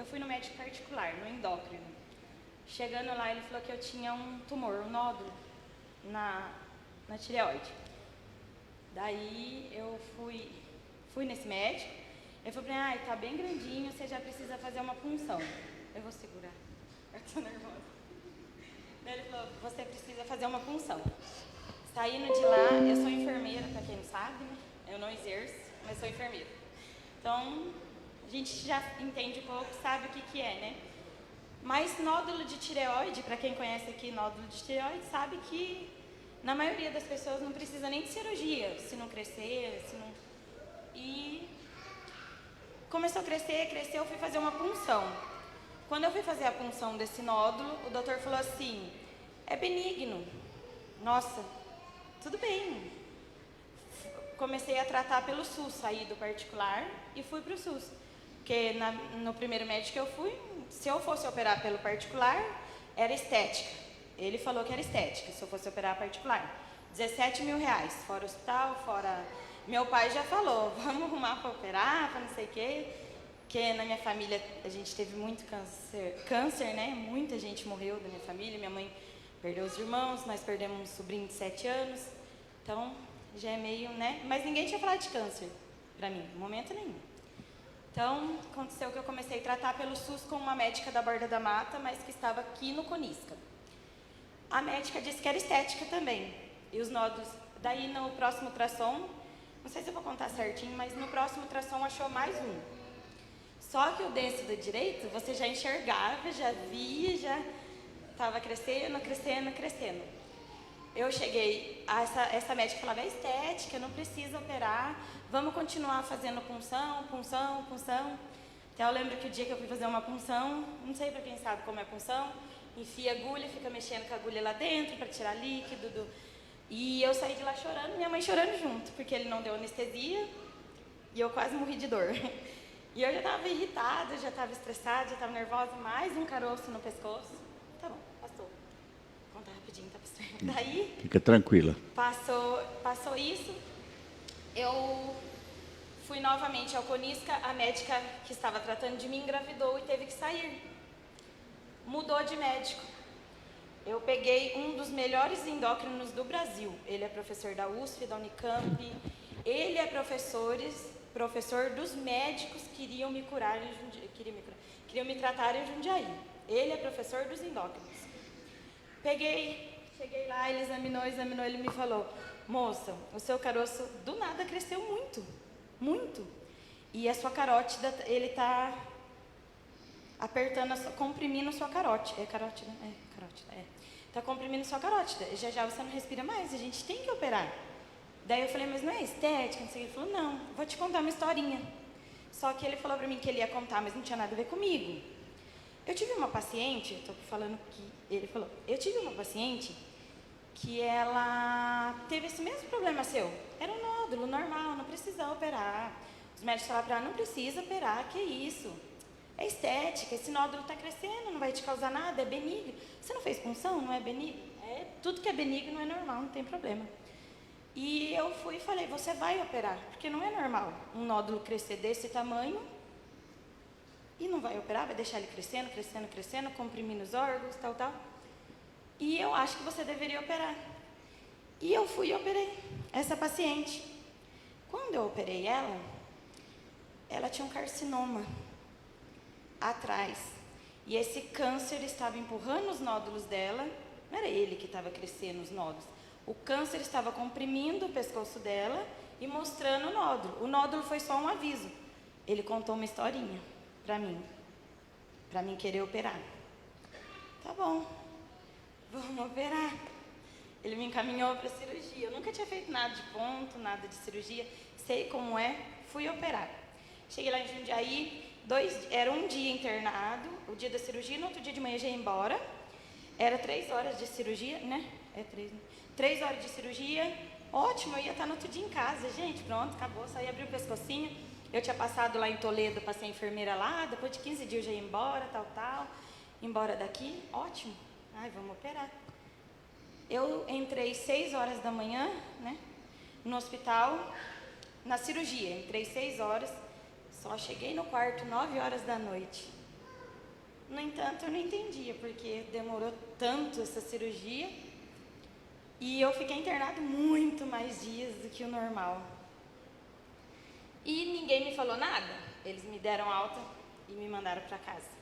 fui no médico particular, no endócrino. Chegando lá, ele falou que eu tinha um tumor, um nódulo na tireoide. Daí eu fui nesse médico, ele falou pra mim, tá bem grandinho, você já precisa fazer uma punção. Eu vou segurar, eu tô nervosa. Daí ele falou, você precisa fazer uma punção. Saindo de lá, eu sou enfermeira, pra quem não sabe, né? Eu não exerço, mas sou enfermeira. Então, a gente já entende um pouco, sabe o que é, né? Mas nódulo de tireoide, para quem conhece aqui nódulo de tireoide, sabe que na maioria das pessoas não precisa nem de cirurgia, se não crescer, se não... E começou a crescer, eu fui fazer uma punção. Quando eu fui fazer a punção desse nódulo, o doutor falou assim, é benigno. Nossa, tudo bem. Comecei a tratar pelo SUS, saí do particular e fui para o SUS. Porque no primeiro médico que eu fui, se eu fosse operar pelo particular, era estética. Ele falou que era estética, se eu fosse operar particular. 17 mil reais, fora hospital, fora... Meu pai já falou, vamos arrumar para operar, para não sei o quê. Porque na minha família a gente teve muito câncer, né? Muita gente morreu da minha família. Minha mãe perdeu os irmãos, nós perdemos um sobrinho de 7 anos. Então, já é meio, né? Mas ninguém tinha falado de câncer para mim, em momento nenhum. Então, aconteceu que eu comecei a tratar pelo SUS com uma médica da Borda da Mata, mas que estava aqui no Conisca. A médica disse que era estética também. E os nódulos, daí no próximo ultrassom, não sei se eu vou contar certinho, mas no próximo ultrassom achou mais um. Só que o desse do direito, você já enxergava, já via, já estava crescendo, crescendo, crescendo. Eu cheguei, essa médica falava, é estética, não precisa operar, vamos continuar fazendo punção. Então eu lembro que o dia que eu fui fazer uma punção, não sei para quem sabe como é punção, enfia agulha, fica mexendo com a agulha lá dentro para tirar líquido. E eu saí de lá chorando, minha mãe chorando junto, porque ele não deu anestesia e eu quase morri de dor. E eu já estava irritada, já estava estressada, já estava nervosa, mais um caroço no pescoço. Tá bom, passou. Vou contar rapidinho, tá, pastor? Daí... Fica tranquila. Passou isso, eu fui novamente ao Conisca, a médica que estava tratando de mim engravidou e teve que sair. Mudou de médico. Eu peguei um dos melhores endócrinos do Brasil. Ele é professor da USP, da Unicamp. Ele é professor dos médicos que queriam me curar em Jundiaí, queriam me tratar em Jundiaí. Ele é professor dos endócrinos. Cheguei lá, ele examinou, ele me falou, moça, o seu caroço do nada cresceu muito, muito. E a sua carótida, ele está apertando, comprimindo a sua carótida. É carótida? É, carótida, é. Está comprimindo a sua carótida. Já você não respira mais, a gente tem que operar. Daí eu falei, mas não é estética? Não sei. Ele falou, não, vou te contar uma historinha. Só que ele falou para mim que ele ia contar, mas não tinha nada a ver comigo. Eu tive uma paciente, estou falando que ele falou, eu tive uma paciente que ela teve esse mesmo problema seu. Era um nódulo normal, não precisa operar. Os médicos falaram para ela, não precisa operar, que isso? É estética, esse nódulo está crescendo, não vai te causar nada, é benigno. Você não fez punção, não é benigno? Tudo que é benigno não é normal, não tem problema. E eu fui e falei, você vai operar, porque não é normal um nódulo crescer desse tamanho e não vai operar, vai deixar ele crescendo, crescendo, crescendo, comprimindo os órgãos, tal. E eu acho que você deveria operar. E eu fui e operei essa paciente. Quando eu operei ela tinha um carcinoma atrás. E esse câncer estava empurrando os nódulos dela, não era ele que estava crescendo os nódulos. O câncer estava comprimindo o pescoço dela e mostrando o nódulo. O nódulo foi só um aviso. Ele contou uma historinha para mim querer operar. Tá bom, vamos operar. Ele me encaminhou para cirurgia. Eu nunca tinha feito nada de ponto, nada de cirurgia. Sei como é, fui operar. Cheguei lá em Jundiaí, era um dia internado, o dia da cirurgia, no outro dia de manhã já ia embora. Era 3 horas de cirurgia, né? 3 horas de cirurgia, ótimo, eu ia estar no outro dia em casa, gente, pronto, acabou, só ia abrir o pescocinho. Eu tinha passado lá em Toledo, passei a enfermeira lá, depois de 15 dias eu já ia embora, embora daqui, ótimo, ai, vamos operar. Eu entrei 6 horas da manhã, né, no hospital, na cirurgia, entrei 6 horas, só cheguei no quarto 9 horas da noite. No entanto, eu não entendia, porque demorou tanto essa cirurgia e eu fiquei internado muito mais dias do que o normal. E ninguém me falou nada. Eles me deram alta e me mandaram para casa.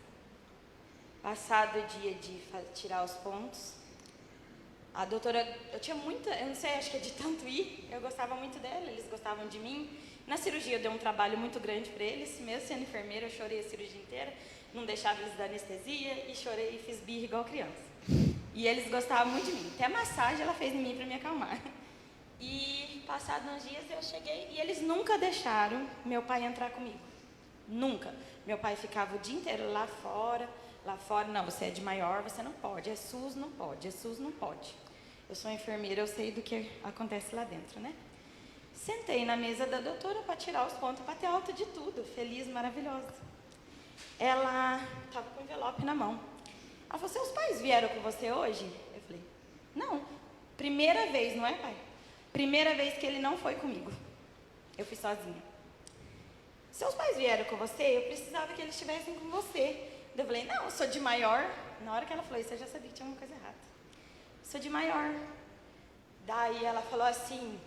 Passado o dia de tirar os pontos, a doutora, eu tinha muita, eu não sei, acho que é de tanto ir, eu gostava muito dela, eles gostavam de mim. Na cirurgia eu dei um trabalho muito grande para eles, mesmo sendo enfermeira, eu chorei a cirurgia inteira, não deixava eles dar anestesia e chorei e fiz birra igual criança. E eles gostavam muito de mim, até massagem ela fez em mim para me acalmar. E passados uns dias eu cheguei e eles nunca deixaram meu pai entrar comigo, nunca. Meu pai ficava o dia inteiro lá fora, não, você é de maior, você não pode, é SUS, não pode, é SUS, não pode. Eu sou enfermeira, eu sei do que acontece lá dentro, né? Sentei na mesa da doutora para tirar os pontos, para ter alta de tudo, feliz, maravilhosa. Ela estava com o envelope na mão. Ela falou, seus pais vieram com você hoje? Eu falei, não, primeira vez, não é, pai? Primeira vez que ele não foi comigo. Eu fui sozinha. Seus pais vieram com você? Eu precisava que eles estivessem com você. Eu falei, não, eu sou de maior. Na hora que ela falou isso, eu já sabia que tinha uma coisa errada. Sou de maior. Daí ela falou assim,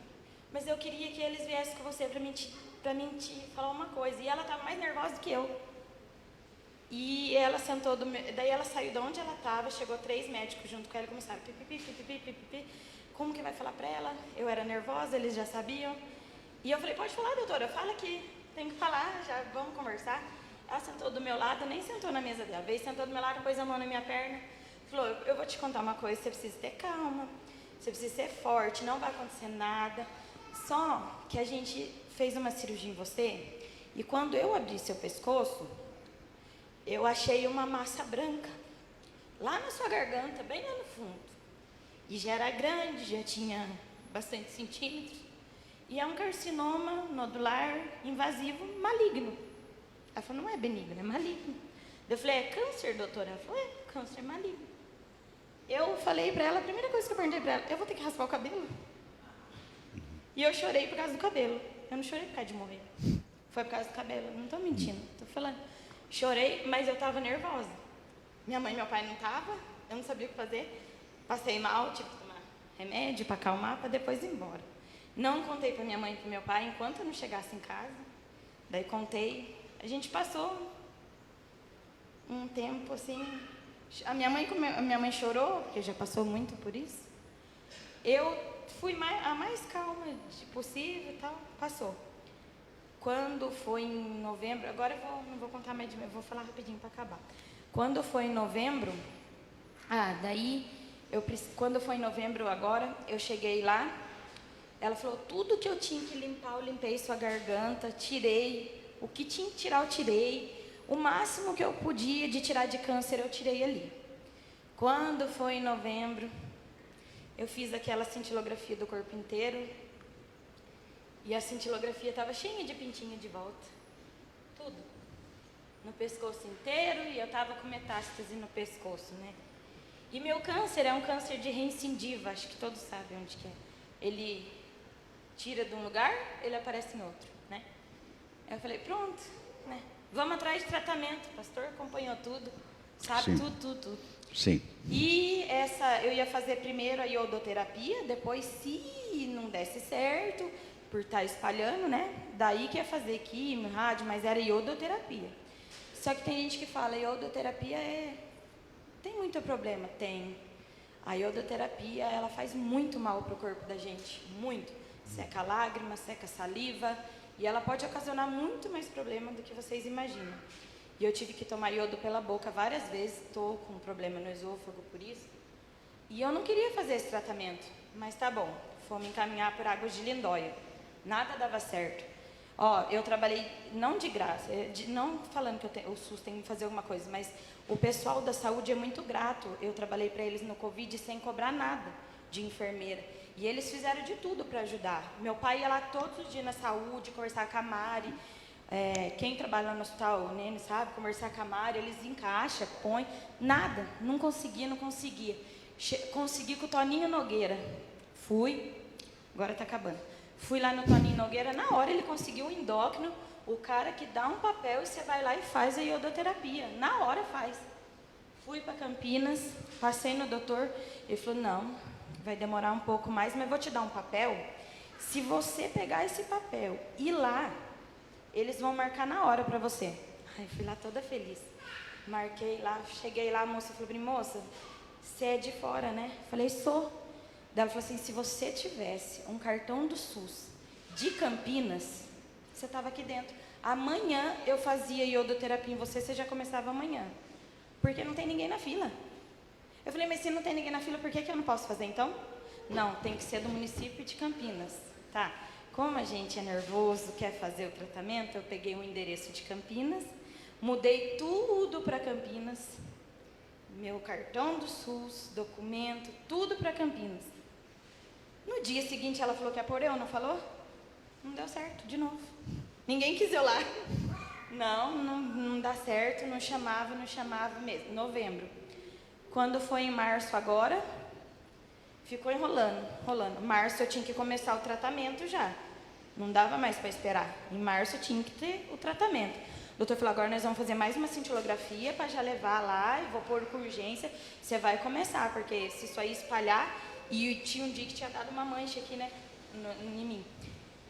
mas eu queria que eles viessem com você para mim te falar uma coisa. E ela estava mais nervosa do que eu. E ela sentou, daí ela saiu de onde ela estava, chegou 3 médicos junto com ela e começaram, pipipi. Como que vai falar para ela? Eu era nervosa, eles já sabiam. E eu falei, pode falar, doutora, fala que tem que falar, já vamos conversar. Ela sentou do meu lado, nem sentou na mesa dela, veio, sentou do meu lado, pôs a mão na minha perna, falou, eu vou te contar uma coisa, você precisa ter calma, você precisa ser forte, não vai acontecer nada. Só que a gente fez uma cirurgia em você, e quando eu abri seu pescoço, eu achei uma massa branca, lá na sua garganta, bem lá no fundo. E já era grande, já tinha bastante centímetros. E é um carcinoma nodular invasivo maligno. Ela falou, não é benigno, é maligno. Eu falei, é câncer, doutora? Ela falou, é, câncer maligno. Eu falei para ela, a primeira coisa que eu perguntei para ela, eu vou ter que raspar o cabelo? E eu chorei por causa do cabelo. Eu não chorei por causa de morrer. Foi por causa do cabelo, não estou mentindo, estou falando. Chorei, mas eu estava nervosa. Minha mãe e meu pai não estavam, eu não sabia o que fazer. Passei mal, tive que tomar remédio para acalmar, para depois ir embora. Não contei para minha mãe e para meu pai enquanto eu não chegasse em casa. Daí contei. A gente passou um tempo assim. A minha mãe chorou, porque já passou muito por isso. Eu fui a mais calma possível e tal, passou. Quando foi em novembro, agora não vou contar mais, eu vou falar rapidinho para acabar. Quando foi em novembro, quando foi em novembro agora, eu cheguei lá, ela falou, tudo que eu tinha que limpar, eu limpei sua garganta, tirei, o que tinha que tirar, eu tirei, o máximo que eu podia de tirar de câncer, eu tirei ali. Quando foi em novembro, eu fiz aquela cintilografia do corpo inteiro, e a cintilografia estava cheia de pintinho de volta, tudo, no pescoço inteiro, e eu estava com metástase no pescoço, né? E meu câncer é um câncer de recidiva, acho que todos sabem onde que é. Ele tira de um lugar, ele aparece em outro, né? Aí eu falei, pronto, né? Vamos atrás de tratamento. O pastor acompanhou tudo, sabe? Sim. Tudo. Sim. E eu ia fazer primeiro a iodoterapia, depois, se não desse certo, por estar espalhando, né? Daí que ia fazer químio, rádio, mas era iodoterapia. Só que tem gente que fala, iodoterapia tem muito problema, tem. A iodoterapia, ela faz muito mal para o corpo da gente, muito. Seca a lágrima, seca a saliva, e ela pode ocasionar muito mais problema do que vocês imaginam. E eu tive que tomar iodo pela boca várias vezes, estou com um problema no esôfago por isso. E eu não queria fazer esse tratamento, mas tá bom, fomos encaminhar por Águas de Lindóia. Nada dava certo. Eu trabalhei, não de graça, não falando que o SUS tem que fazer alguma coisa, mas o pessoal da saúde é muito grato. Eu trabalhei para eles no Covid sem cobrar nada de enfermeira. E eles fizeram de tudo para ajudar. Meu pai ia lá todos os dias na saúde, conversar com a Mari. Quem trabalha no hospital, o Nene sabe, conversar com a Mari, eles encaixam, põem. Nada, não conseguia. Consegui com o Toninho Nogueira. Agora está acabando. Fui lá no Toninho Nogueira, na hora ele conseguiu o endócrino, o cara que dá um papel e você vai lá e faz a iodoterapia. Na hora faz. Fui para Campinas, passei no doutor, ele falou, não, vai demorar um pouco mais, mas vou te dar um papel. Se você pegar esse papel e ir lá, eles vão marcar na hora para você. Aí fui lá toda feliz. Marquei lá, cheguei lá, a moça falou para mim, moça, você é de fora, né? Falei, sou. Daí ela falou assim, se você tivesse um cartão do SUS de Campinas, você estava aqui dentro. Amanhã eu fazia iodoterapia em você, você já começava amanhã. Porque não tem ninguém na fila. Eu falei, mas se não tem ninguém na fila, por que eu não posso fazer então? Não, tem que ser do município de Campinas. Tá, como a gente é nervoso, quer fazer o tratamento, eu peguei o endereço de Campinas, mudei tudo para Campinas, meu cartão do SUS, documento, tudo para Campinas. No dia seguinte ela falou que ia pôr eu, não falou? Não deu certo, de novo. Ninguém quis eu lá. Não dá certo, não chamava mesmo. Novembro. Quando foi em março agora, ficou enrolando. Março eu tinha que começar o tratamento já. Não dava mais para esperar. Em março eu tinha que ter o tratamento. O doutor falou, agora nós vamos fazer mais uma cintilografia para já levar lá e vou pôr com urgência. Você vai começar, porque se isso aí espalhar, e tinha um dia que tinha dado uma mancha aqui, né, em mim.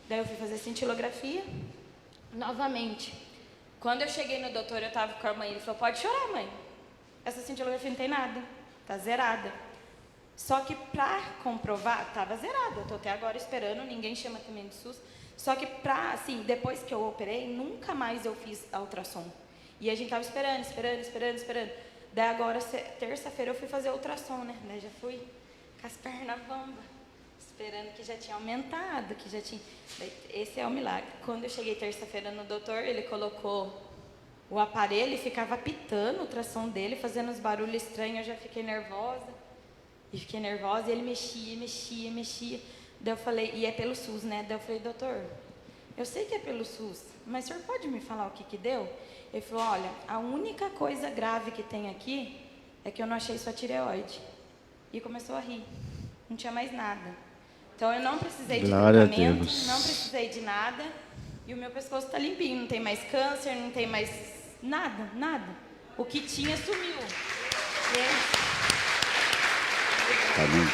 Daí eu fui fazer cintilografia, novamente. Quando eu cheguei no doutor, eu estava com a mãe, ele falou, pode chorar, mãe. Essa cintilografia não tem nada, está zerada. Só que para comprovar, estava zerada, eu estou até agora esperando, ninguém chama também de SUS. Só que assim, depois que eu operei, nunca mais eu fiz a ultrassom. E a gente estava esperando. Daí agora, terça-feira, eu fui fazer a ultrassom, né? Daí já fui com as pernas bamba, esperando que já tinha aumentado, que já tinha... Esse é o milagre. Quando eu cheguei terça-feira no doutor, ele colocou o aparelho e ficava apitando o ultrassom dele, fazendo uns barulhos estranhos, eu já fiquei nervosa. E ele mexia. Daí eu falei, e é pelo SUS, né? Daí eu falei, doutor, eu sei que é pelo SUS, mas o senhor pode me falar o que deu? Ele falou, olha, a única coisa grave que tem aqui é que eu não achei sua tireoide. E começou a rir, não tinha mais nada. Então eu não precisei de tratamento, não precisei de nada, e o meu pescoço está limpinho, não tem mais câncer, não tem mais nada. O que tinha sumiu. Amém.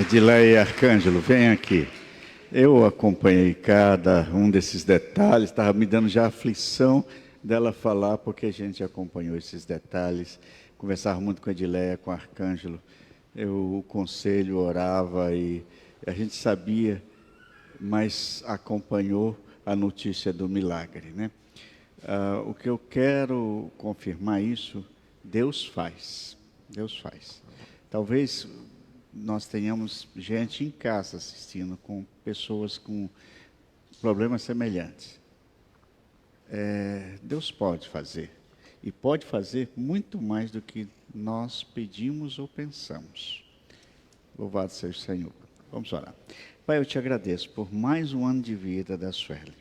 Edileia e Arcângelo, vem aqui. Eu acompanhei cada um desses detalhes, estava me dando já aflição dela falar, porque a gente acompanhou esses detalhes, conversava muito com a Edileia, com o Arcângelo, o conselho orava e a gente sabia, mas acompanhou a notícia do milagre, né? O que eu quero confirmar isso, Deus faz. Talvez nós tenhamos gente em casa assistindo, com pessoas com problemas semelhantes. Deus pode fazer, e pode fazer muito mais do que nós pedimos ou pensamos. Louvado seja o Senhor. Vamos orar. Pai, eu te agradeço por mais um ano de vida da Sueli.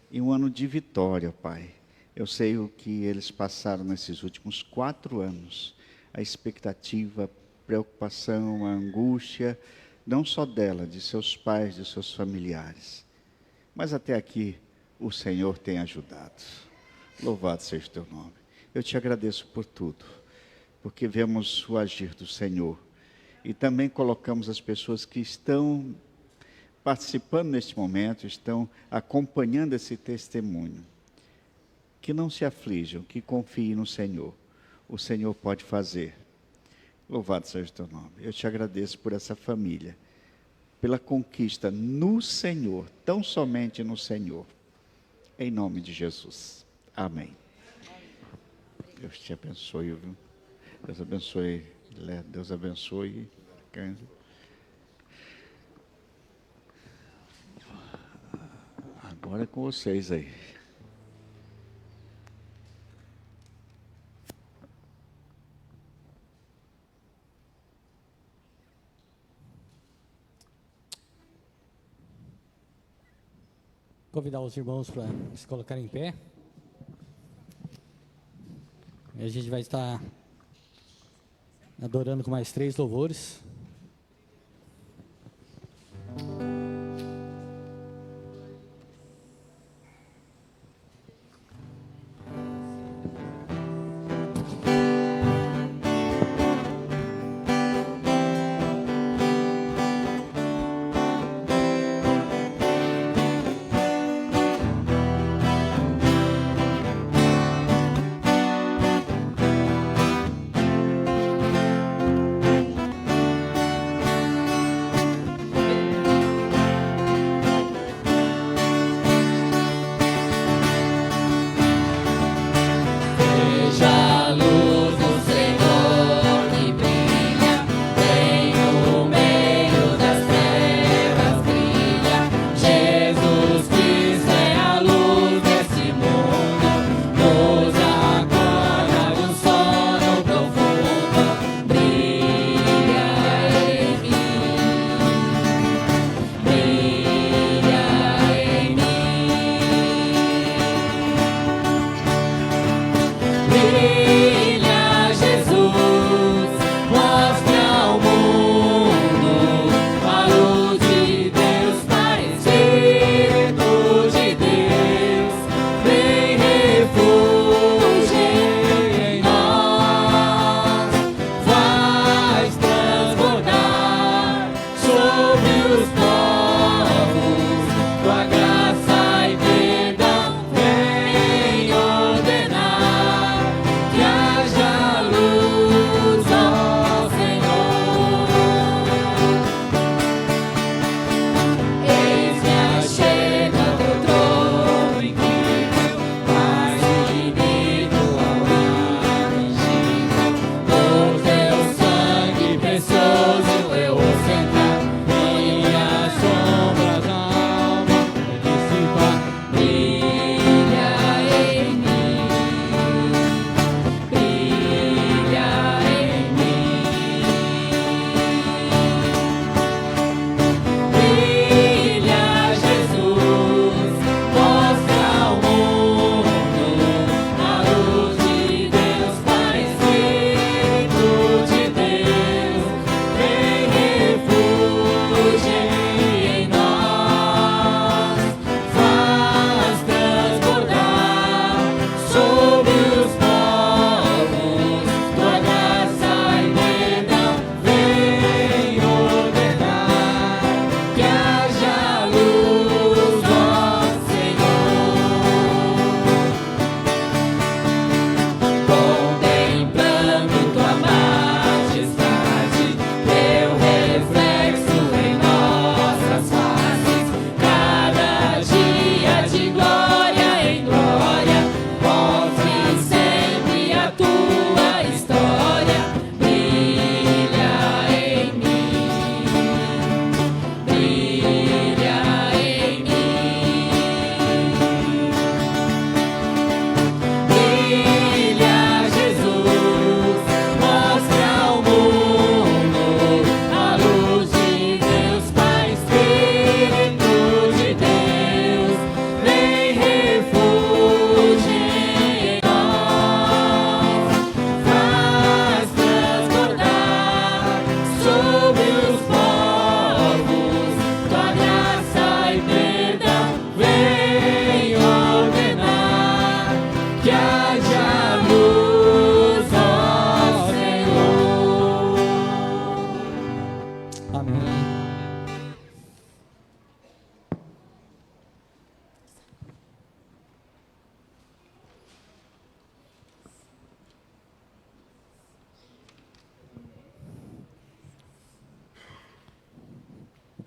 E um ano de vitória, Pai. Eu sei o que eles passaram nesses últimos 4 anos. A expectativa, a preocupação, a angústia, não só dela, de seus pais, de seus familiares. Mas até aqui o Senhor tem ajudado. Louvado seja o teu nome. Eu te agradeço por tudo, porque vemos o agir do Senhor. E também colocamos as pessoas que estão participando neste momento, estão acompanhando esse testemunho. Que não se aflijam, que confiem no Senhor. O Senhor pode fazer. Louvado seja o teu nome. Eu te agradeço por essa família, pela conquista no Senhor, tão somente no Senhor. Em nome de Jesus. Amém. Deus te abençoe, viu? Deus abençoe, Deus abençoe. Agora é com vocês aí. Convidar os irmãos para se colocarem em pé. E a gente vai estar adorando com mais 3 louvores.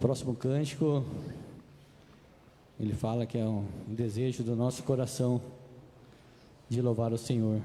próximo cântico, ele fala que é um desejo do nosso coração de louvar o Senhor.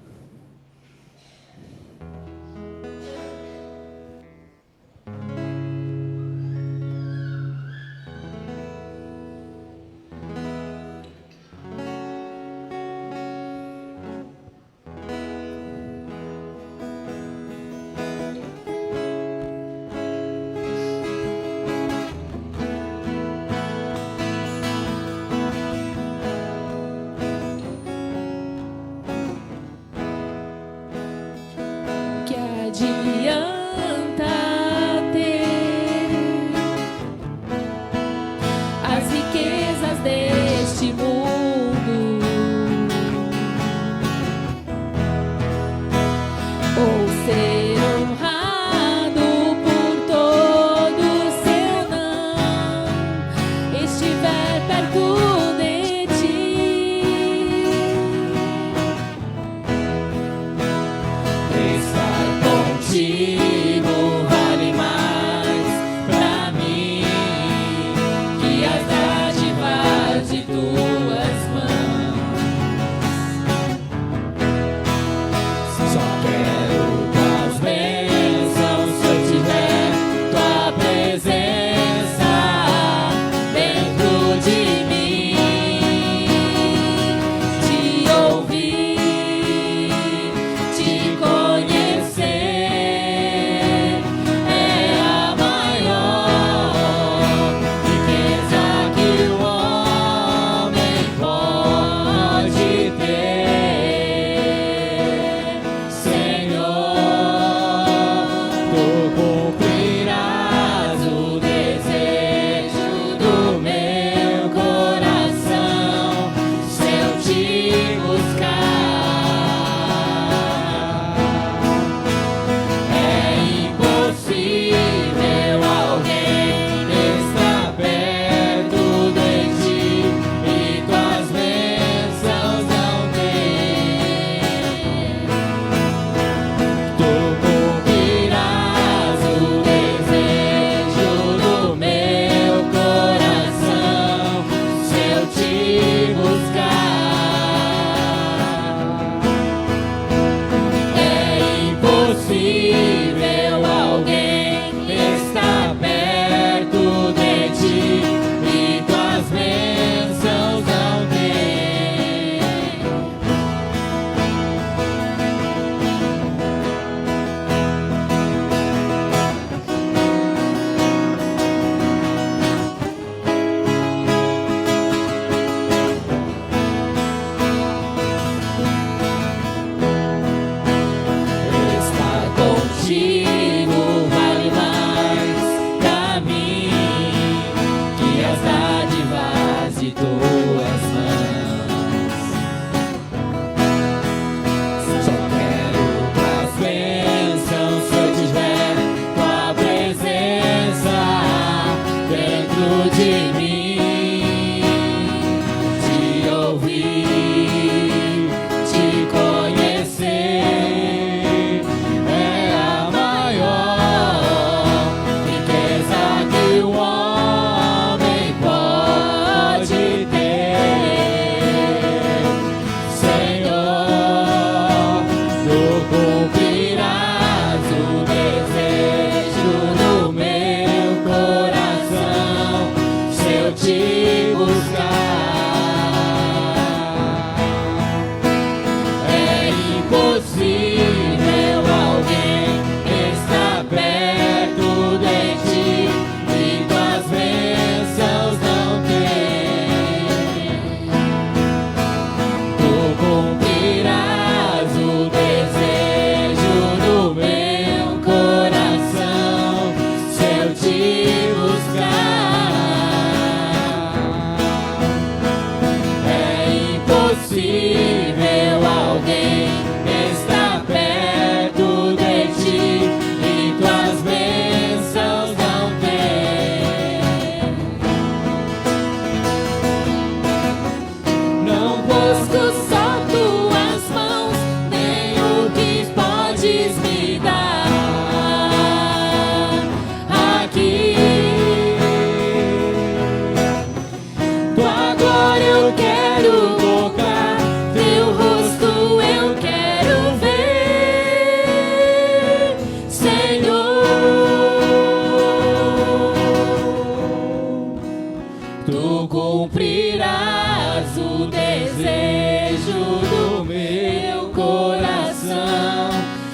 do meu coração,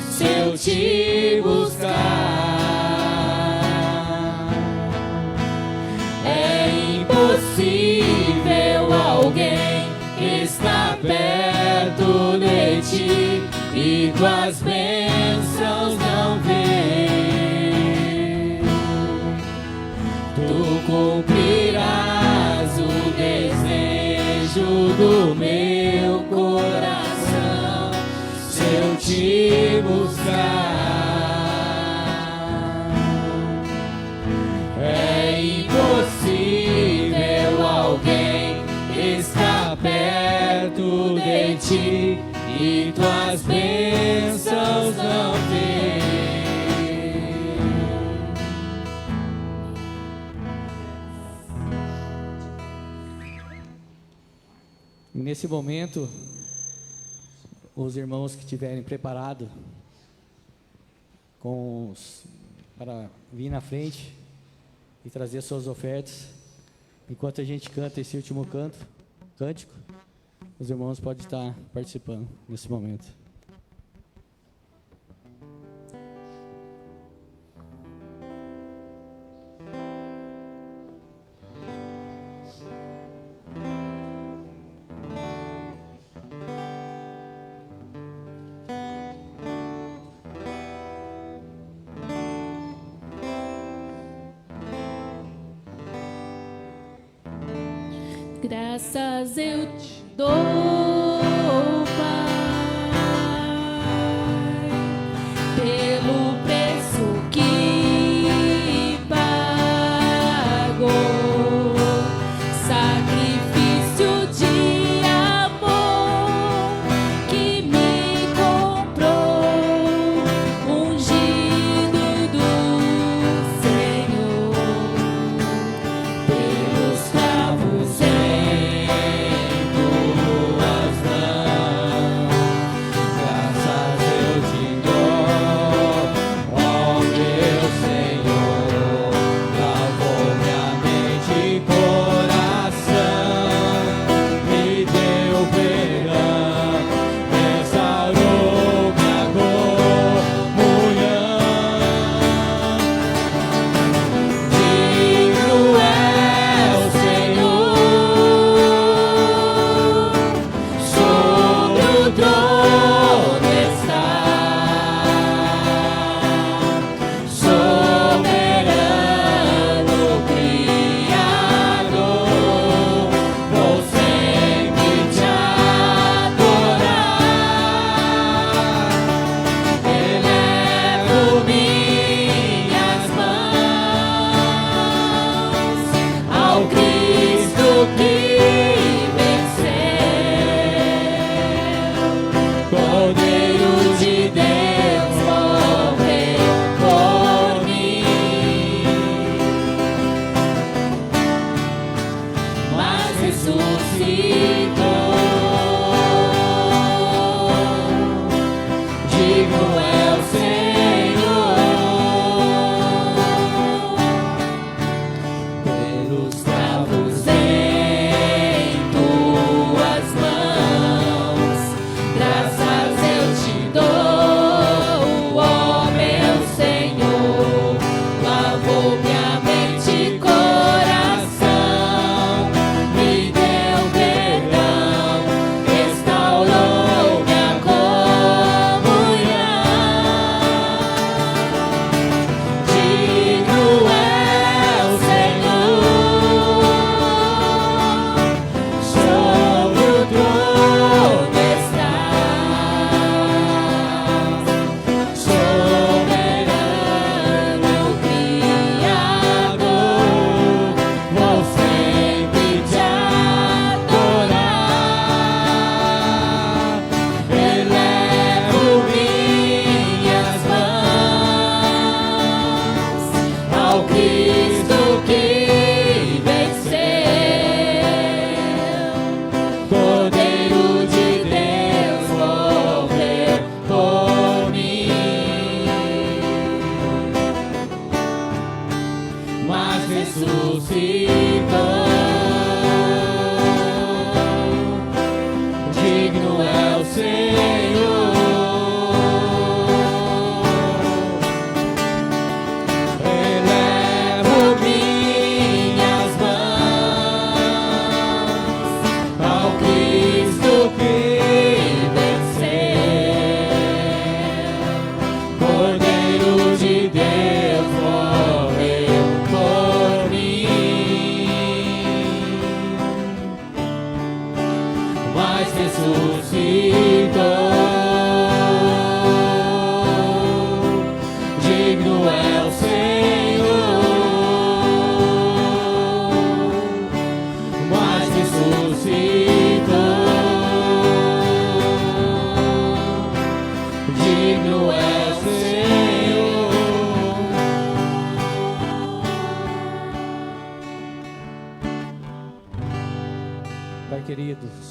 se eu te buscar. É impossível alguém estar perto de ti e tuas bênçãos não ver. Tu cumprirás o desejo do meu coração, se eu te buscar. É impossível alguém estar perto de ti e tuas bênçãos não ter. Nesse momento, os irmãos que estiverem preparados para vir na frente e trazer suas ofertas, enquanto a gente canta esse último cântico, os irmãos podem estar participando nesse momento. Graças eu te dou, Pai, pelo preço que pagou, sacrifício de amor que me comprou, ungido do Senhor, pelos cravos em tua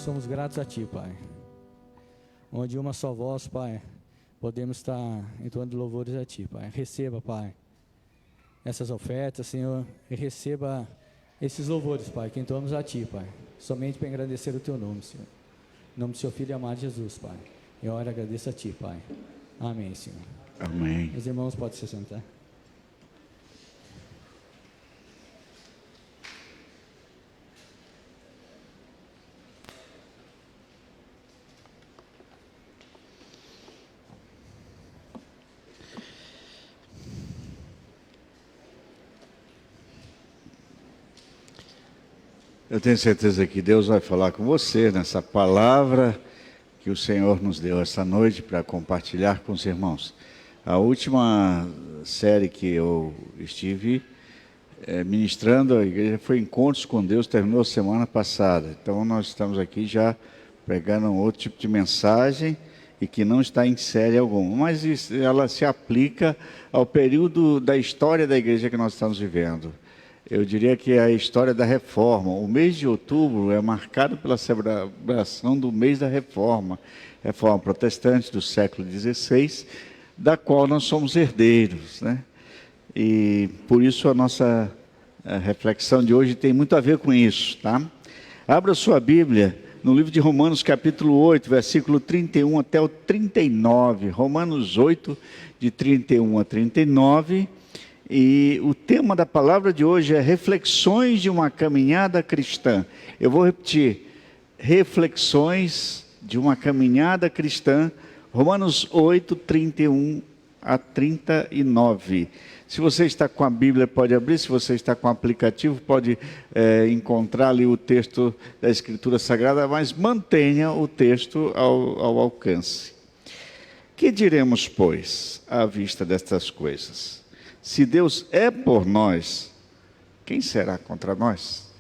Somos gratos a Ti, Pai. Onde uma só voz, Pai, podemos estar entoando louvores a Ti, Pai. Receba, Pai, essas ofertas, Senhor, e receba esses louvores, Pai, que entoamos a Ti, Pai. Somente para engrandecer o Teu nome, Senhor. Em nome do Seu Filho amado Jesus, Pai. Eu oro e agradeço a Ti, Pai. Amém, Senhor. Amém. Meus irmãos, podem se sentar. Eu tenho certeza que Deus vai falar com você nessa palavra que o Senhor nos deu esta noite para compartilhar com os irmãos. A última série que eu estive ministrando a igreja foi Encontros com Deus, terminou semana passada. Então nós estamos aqui já pregando um outro tipo de mensagem e que não está em série alguma, mas ela se aplica ao período da história da igreja que nós estamos vivendo. Eu diria que é a história da Reforma. O mês de outubro é marcado pela celebração do mês da Reforma protestante do século XVI, da qual nós somos herdeiros, né? E por isso a nossa reflexão de hoje tem muito a ver com isso, tá? Abra sua Bíblia no livro de Romanos, capítulo 8, versículo 31 até o 39. Romanos 8, de 31 a 39. E o tema da palavra de hoje é reflexões de uma caminhada cristã. Eu vou repetir, reflexões de uma caminhada cristã, Romanos 8, 31 a 39. Se você está com a Bíblia, pode abrir. Se você está com o aplicativo, pode encontrar ali o texto da Escritura Sagrada, mas mantenha o texto ao alcance. Que diremos, pois, à vista destas coisas? Se Deus é por nós, quem será contra nós?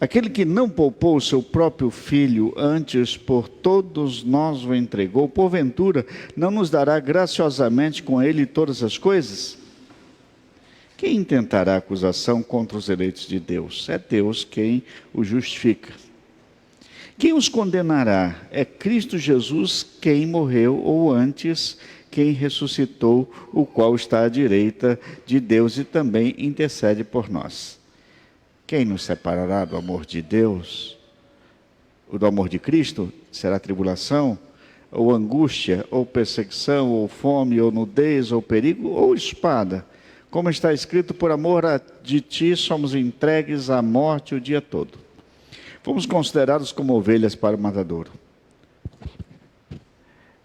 Aquele que não poupou o seu próprio filho, antes por todos nós o entregou, porventura não nos dará graciosamente com ele todas as coisas? Quem intentará acusação contra os eleitos de Deus? É Deus quem os justifica. Quem os condenará? É Cristo Jesus quem morreu, ou antes quem ressuscitou, o qual está à direita de Deus e também intercede por nós. Quem nos separará do amor de Deus? Do amor de Cristo? Será tribulação, ou angústia, ou perseguição, ou fome, ou nudez, ou perigo, ou espada? Como está escrito, por amor de ti somos entregues à morte o dia todo. Fomos considerados como ovelhas para o matadouro.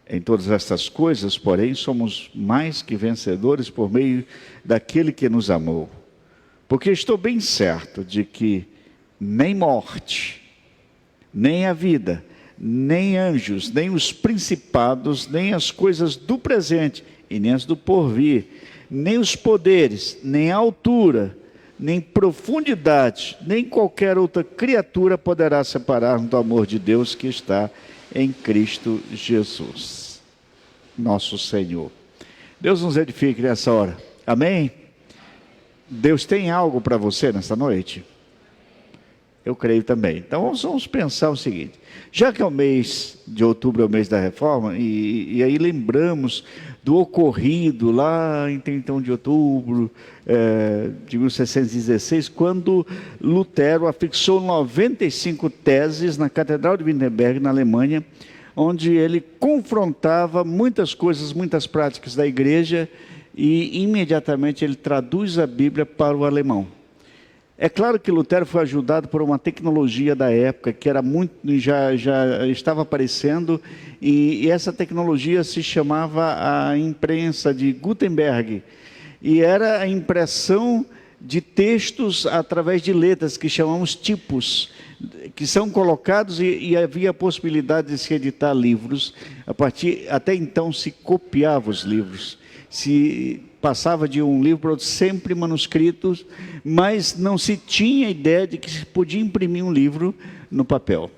Em todas estas coisas, porém, somos mais que vencedores por meio daquele que nos amou. Porque estou bem certo de que nem morte, nem a vida, nem anjos, nem os principados, nem as coisas do presente e nem as do porvir, nem os poderes, nem a altura, nem profundidade, nem qualquer outra criatura poderá separar-nos do amor de Deus que está em Cristo Jesus, nosso Senhor. Deus nos edifique nessa hora. Amém? Deus tem algo para você nessa noite? Eu creio também. Então vamos pensar o seguinte: já que é o mês de outubro, é o mês da reforma, e aí lembramos do ocorrido lá em 31 de outubro de 1616, quando Lutero afixou 95 teses na Catedral de Wittenberg, na Alemanha, onde ele confrontava muitas coisas, muitas práticas da igreja, e imediatamente ele traduz a Bíblia para o alemão. É claro que Lutero foi ajudado por uma tecnologia da época que era muito, já estava aparecendo, e essa tecnologia se chamava a imprensa de Gutenberg, e era a impressão de textos através de letras, que chamamos tipos, que são colocados, e havia a possibilidade de se editar livros. Até então se copiava os livros, se passava de um livro para outro, sempre manuscritos, mas não se tinha ideia de que se podia imprimir um livro no papel.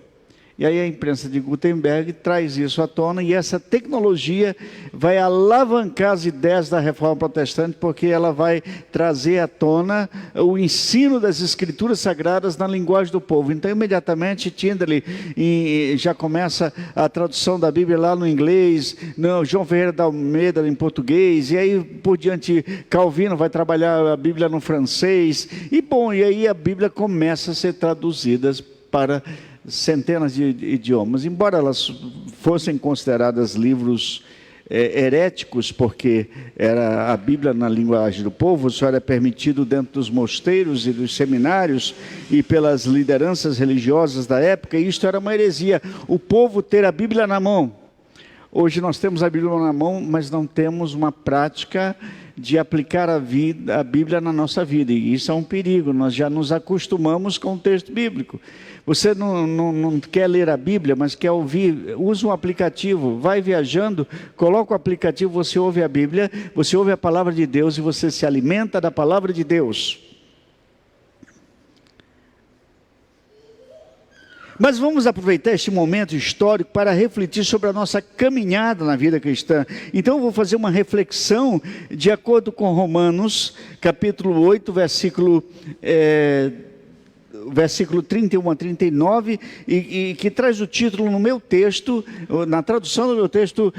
E aí a imprensa de Gutenberg traz isso à tona, e essa tecnologia vai alavancar as ideias da Reforma Protestante, porque ela vai trazer à tona o ensino das Escrituras Sagradas na linguagem do povo. Então, imediatamente, Tyndale já começa a tradução da Bíblia lá no inglês, João Ferreira da Almeida em português, e aí por diante Calvino vai trabalhar a Bíblia no francês, e aí a Bíblia começa a ser traduzida para centenas de idiomas, embora elas fossem consideradas livros heréticos, porque era a Bíblia na linguagem do povo, só era permitido dentro dos mosteiros e dos seminários e pelas lideranças religiosas da época, e isto era uma heresia, o povo ter a Bíblia na mão. Hoje nós temos a Bíblia na mão, mas não temos uma prática de aplicar a Bíblia na nossa vida, e isso é um perigo. Nós já nos acostumamos com o texto bíblico. Você não quer ler a Bíblia, mas quer ouvir, usa um aplicativo, vai viajando, coloca o aplicativo, você ouve a Bíblia, você ouve a palavra de Deus, e você se alimenta da palavra de Deus. Mas vamos aproveitar este momento histórico para refletir sobre a nossa caminhada na vida cristã. Então eu vou fazer uma reflexão de acordo com Romanos, capítulo 8, versículo 31 a 39, e que traz o título no meu texto, na tradução do meu texto,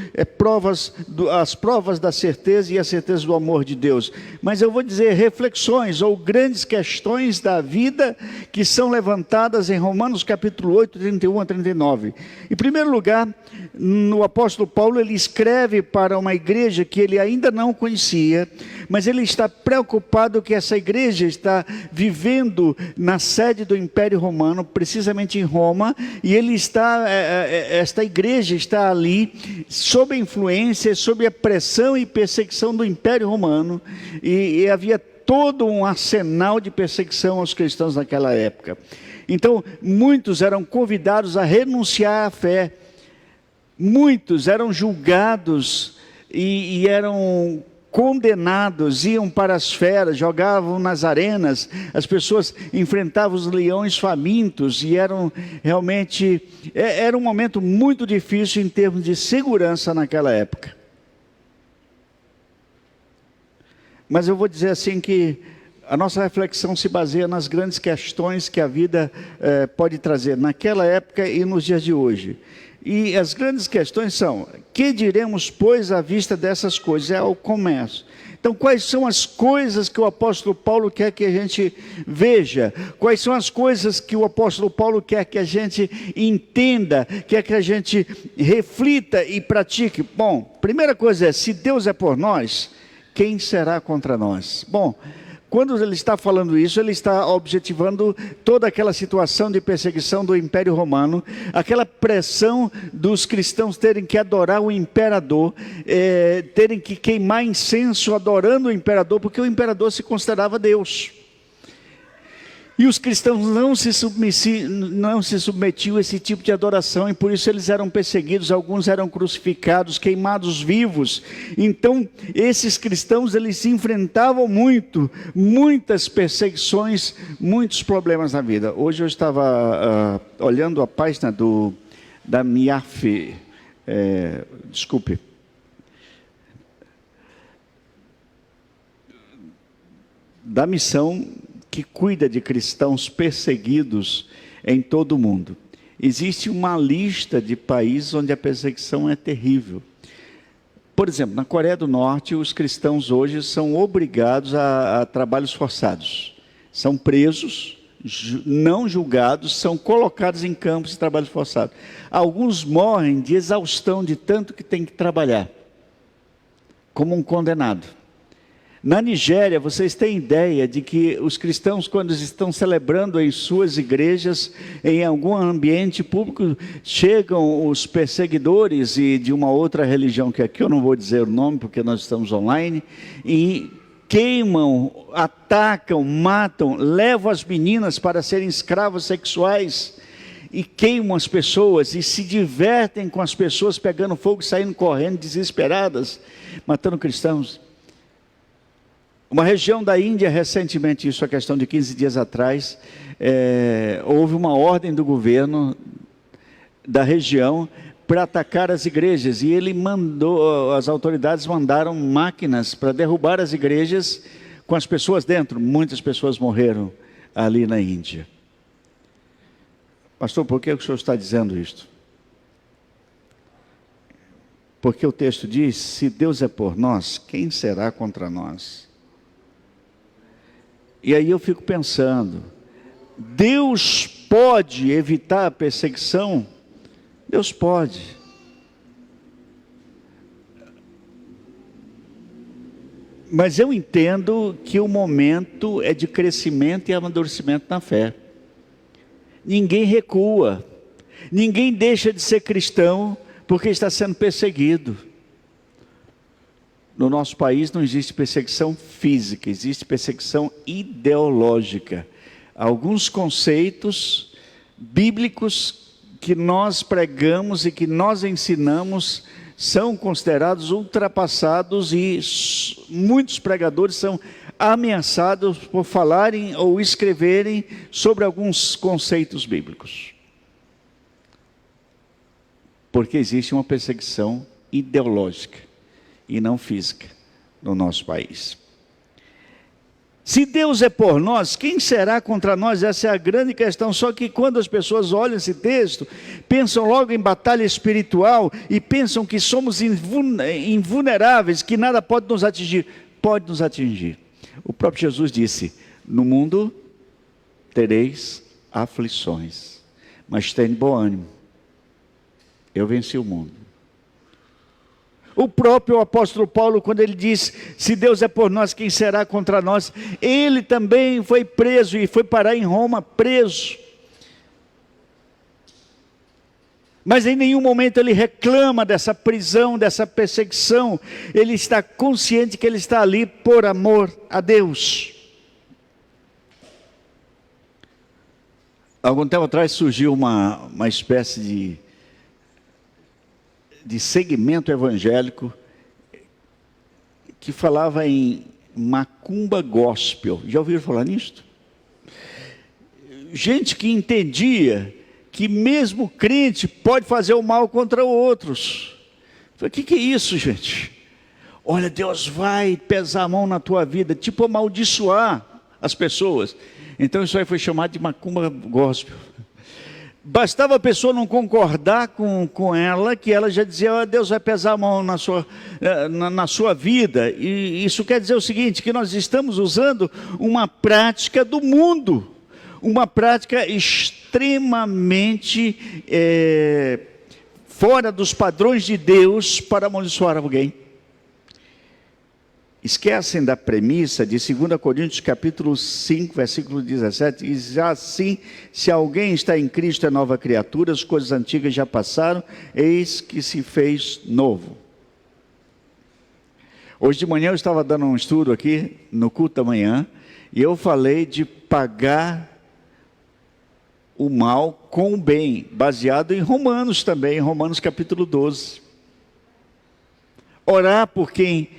as provas da certeza e a certeza do amor de Deus. Mas eu vou dizer reflexões ou grandes questões da vida que são levantadas em Romanos capítulo 8, 31 a 39. Em primeiro lugar, o apóstolo Paulo, ele escreve para uma igreja que ele ainda não conhecia, mas ele está preocupado que essa igreja está vivendo na sede do Império Romano, precisamente em Roma, e esta igreja está ali sob a influência, sob a pressão e perseguição do Império Romano, e havia todo um arsenal de perseguição aos cristãos naquela época. Então, muitos eram convidados a renunciar à fé, muitos eram julgados e eram condenados, iam para as feras, jogavam nas arenas, as pessoas enfrentavam os leões famintos, e era um momento muito difícil em termos de segurança naquela época. Mas eu vou dizer assim que a nossa reflexão se baseia nas grandes questões que a vida pode trazer naquela época e nos dias de hoje. E as grandes questões são: que diremos, pois, à vista dessas coisas? É o começo. Então, quais são as coisas que o apóstolo Paulo quer que a gente veja? Quais são as coisas que o apóstolo Paulo quer que a gente entenda, quer que a gente reflita e pratique? Bom, primeira coisa é: se Deus é por nós, quem será contra nós? Bom, quando ele está falando isso, ele está objetivando toda aquela situação de perseguição do Império Romano, aquela pressão dos cristãos terem que adorar o imperador, terem que queimar incenso adorando o imperador, porque o imperador se considerava Deus. E os cristãos não se submetiam a esse tipo de adoração, e por isso eles eram perseguidos, alguns eram crucificados, queimados vivos. Então, esses cristãos, eles enfrentavam muitas perseguições, muitos problemas na vida. Hoje eu estava olhando a página da MIAF, da missão que cuida de cristãos perseguidos em todo o mundo. Existe uma lista de países onde a perseguição é terrível. Por exemplo, na Coreia do Norte, os cristãos hoje são obrigados a trabalhos forçados. São presos, não julgados, são colocados em campos de trabalho forçado. Alguns morrem de exaustão de tanto que tem que trabalhar, como um condenado. Na Nigéria, vocês têm ideia de que os cristãos, quando estão celebrando em suas igrejas, em algum ambiente público, chegam os perseguidores e de uma outra religião, que aqui eu não vou dizer o nome, porque nós estamos online, e queimam, atacam, matam, levam as meninas para serem escravas sexuais, e queimam as pessoas, e se divertem com as pessoas, pegando fogo e saindo correndo, desesperadas, matando cristãos. Uma região da Índia, recentemente, isso é questão de 15 dias atrás, houve uma ordem do governo da região para atacar as igrejas, e as autoridades mandaram máquinas para derrubar as igrejas com as pessoas dentro. Muitas pessoas morreram ali na Índia. Pastor, por que o senhor está dizendo isto? Porque o texto diz: se Deus é por nós, quem será contra nós? E aí eu fico pensando, Deus pode evitar a perseguição? Deus pode. Mas eu entendo que o momento é de crescimento e amadurecimento na fé. Ninguém recua, ninguém deixa de ser cristão porque está sendo perseguido. No nosso país não existe perseguição física, existe perseguição ideológica. Alguns conceitos bíblicos que nós pregamos e que nós ensinamos são considerados ultrapassados, e muitos pregadores são ameaçados por falarem ou escreverem sobre alguns conceitos bíblicos. Porque existe uma perseguição ideológica e não física no nosso país. Se Deus é por nós, quem será contra nós? Essa é a grande questão. Só que quando as pessoas olham esse texto, pensam logo em batalha espiritual e pensam que somos invulneráveis, que nada pode nos atingir. Pode nos atingir. O próprio Jesus disse: no mundo tereis aflições, mas tenha bom ânimo, eu venci o mundo. O próprio apóstolo Paulo, quando ele diz: se Deus é por nós, quem será contra nós? Ele também foi preso e foi parar em Roma preso. Mas em nenhum momento ele reclama dessa prisão, dessa perseguição. Ele está consciente que ele está ali por amor a Deus. Algum tempo atrás surgiu uma espécie de segmento evangélico que falava em macumba gospel. Já ouviram falar nisso? Gente que entendia que mesmo crente pode fazer o mal contra outros. O que é isso, gente? Olha, Deus vai pesar a mão na tua vida, tipo amaldiçoar as pessoas. Então isso aí foi chamado de macumba gospel. Bastava a pessoa não concordar com ela, que ela já dizia: oh, Deus vai pesar a mão na sua vida. E isso quer dizer o seguinte, que nós estamos usando uma prática do mundo, uma prática extremamente fora dos padrões de Deus para amaldiçoar alguém. Esquecem da premissa de 2 Coríntios capítulo 5, versículo 17, diz assim: se alguém está em Cristo é nova criatura, as coisas antigas já passaram, eis que se fez novo. Hoje de manhã eu estava dando um estudo aqui, no culto da manhã, e eu falei de pagar o mal com o bem, baseado em Romanos também, Romanos capítulo 12. Orar por quem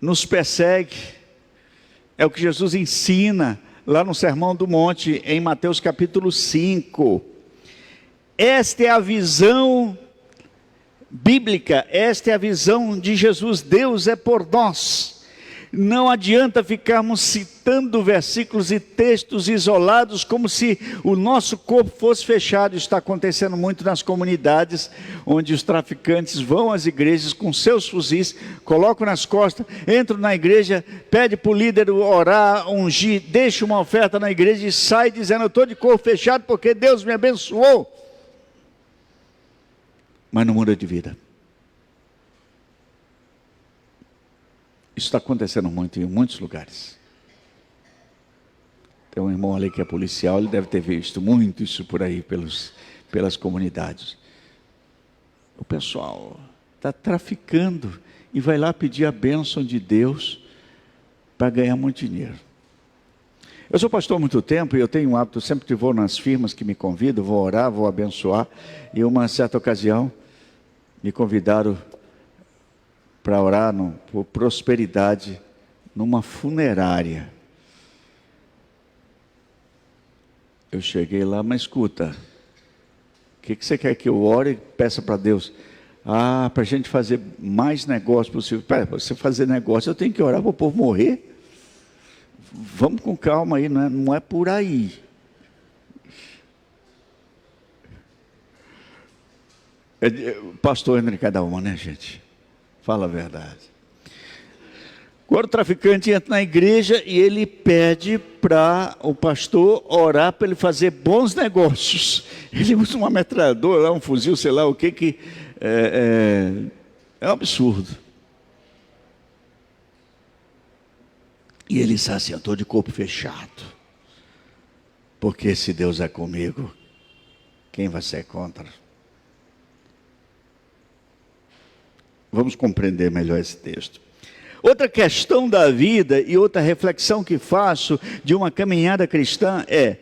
nos persegue, é o que Jesus ensina lá no Sermão do Monte, em Mateus capítulo 5. Esta é a visão bíblica, esta é a visão de Jesus. Deus é por nós. Não adianta ficarmos citando versículos e textos isolados como se o nosso corpo fosse fechado. Isso está acontecendo muito nas comunidades, onde os traficantes vão às igrejas com seus fuzis, colocam nas costas, entram na igreja, pede para o líder orar, ungir, deixa uma oferta na igreja e sai dizendo: eu estou de corpo fechado porque Deus me abençoou. Mas não muda de vida. Isso está acontecendo muito em muitos lugares. Tem um irmão ali que é policial, ele deve ter visto muito isso por aí, pelas comunidades. O pessoal está traficando e vai lá pedir a bênção de Deus para ganhar muito dinheiro. Eu sou pastor há muito tempo e eu tenho um hábito, sempre que vou nas firmas que me convidam, vou orar, vou abençoar. E uma certa ocasião, me convidaram para orar por prosperidade numa funerária. Eu cheguei lá, mas escuta, o que você quer que eu ore e peça para Deus? Para a gente fazer mais negócio possível. Para você fazer negócio, eu tenho que orar para o povo morrer? Vamos com calma aí, não é por aí. Pastor entre cada uma, né, gente? Fala a verdade. Agora o traficante entra na igreja e ele pede para o pastor orar para ele fazer bons negócios. Ele usa uma metralhadora, um fuzil, sei lá o que é um absurdo. E ele diz assim: eu estou de corpo fechado, porque se Deus é comigo, quem vai ser contra? Vamos compreender melhor esse texto. Outra questão da vida e outra reflexão que faço de uma caminhada cristã é,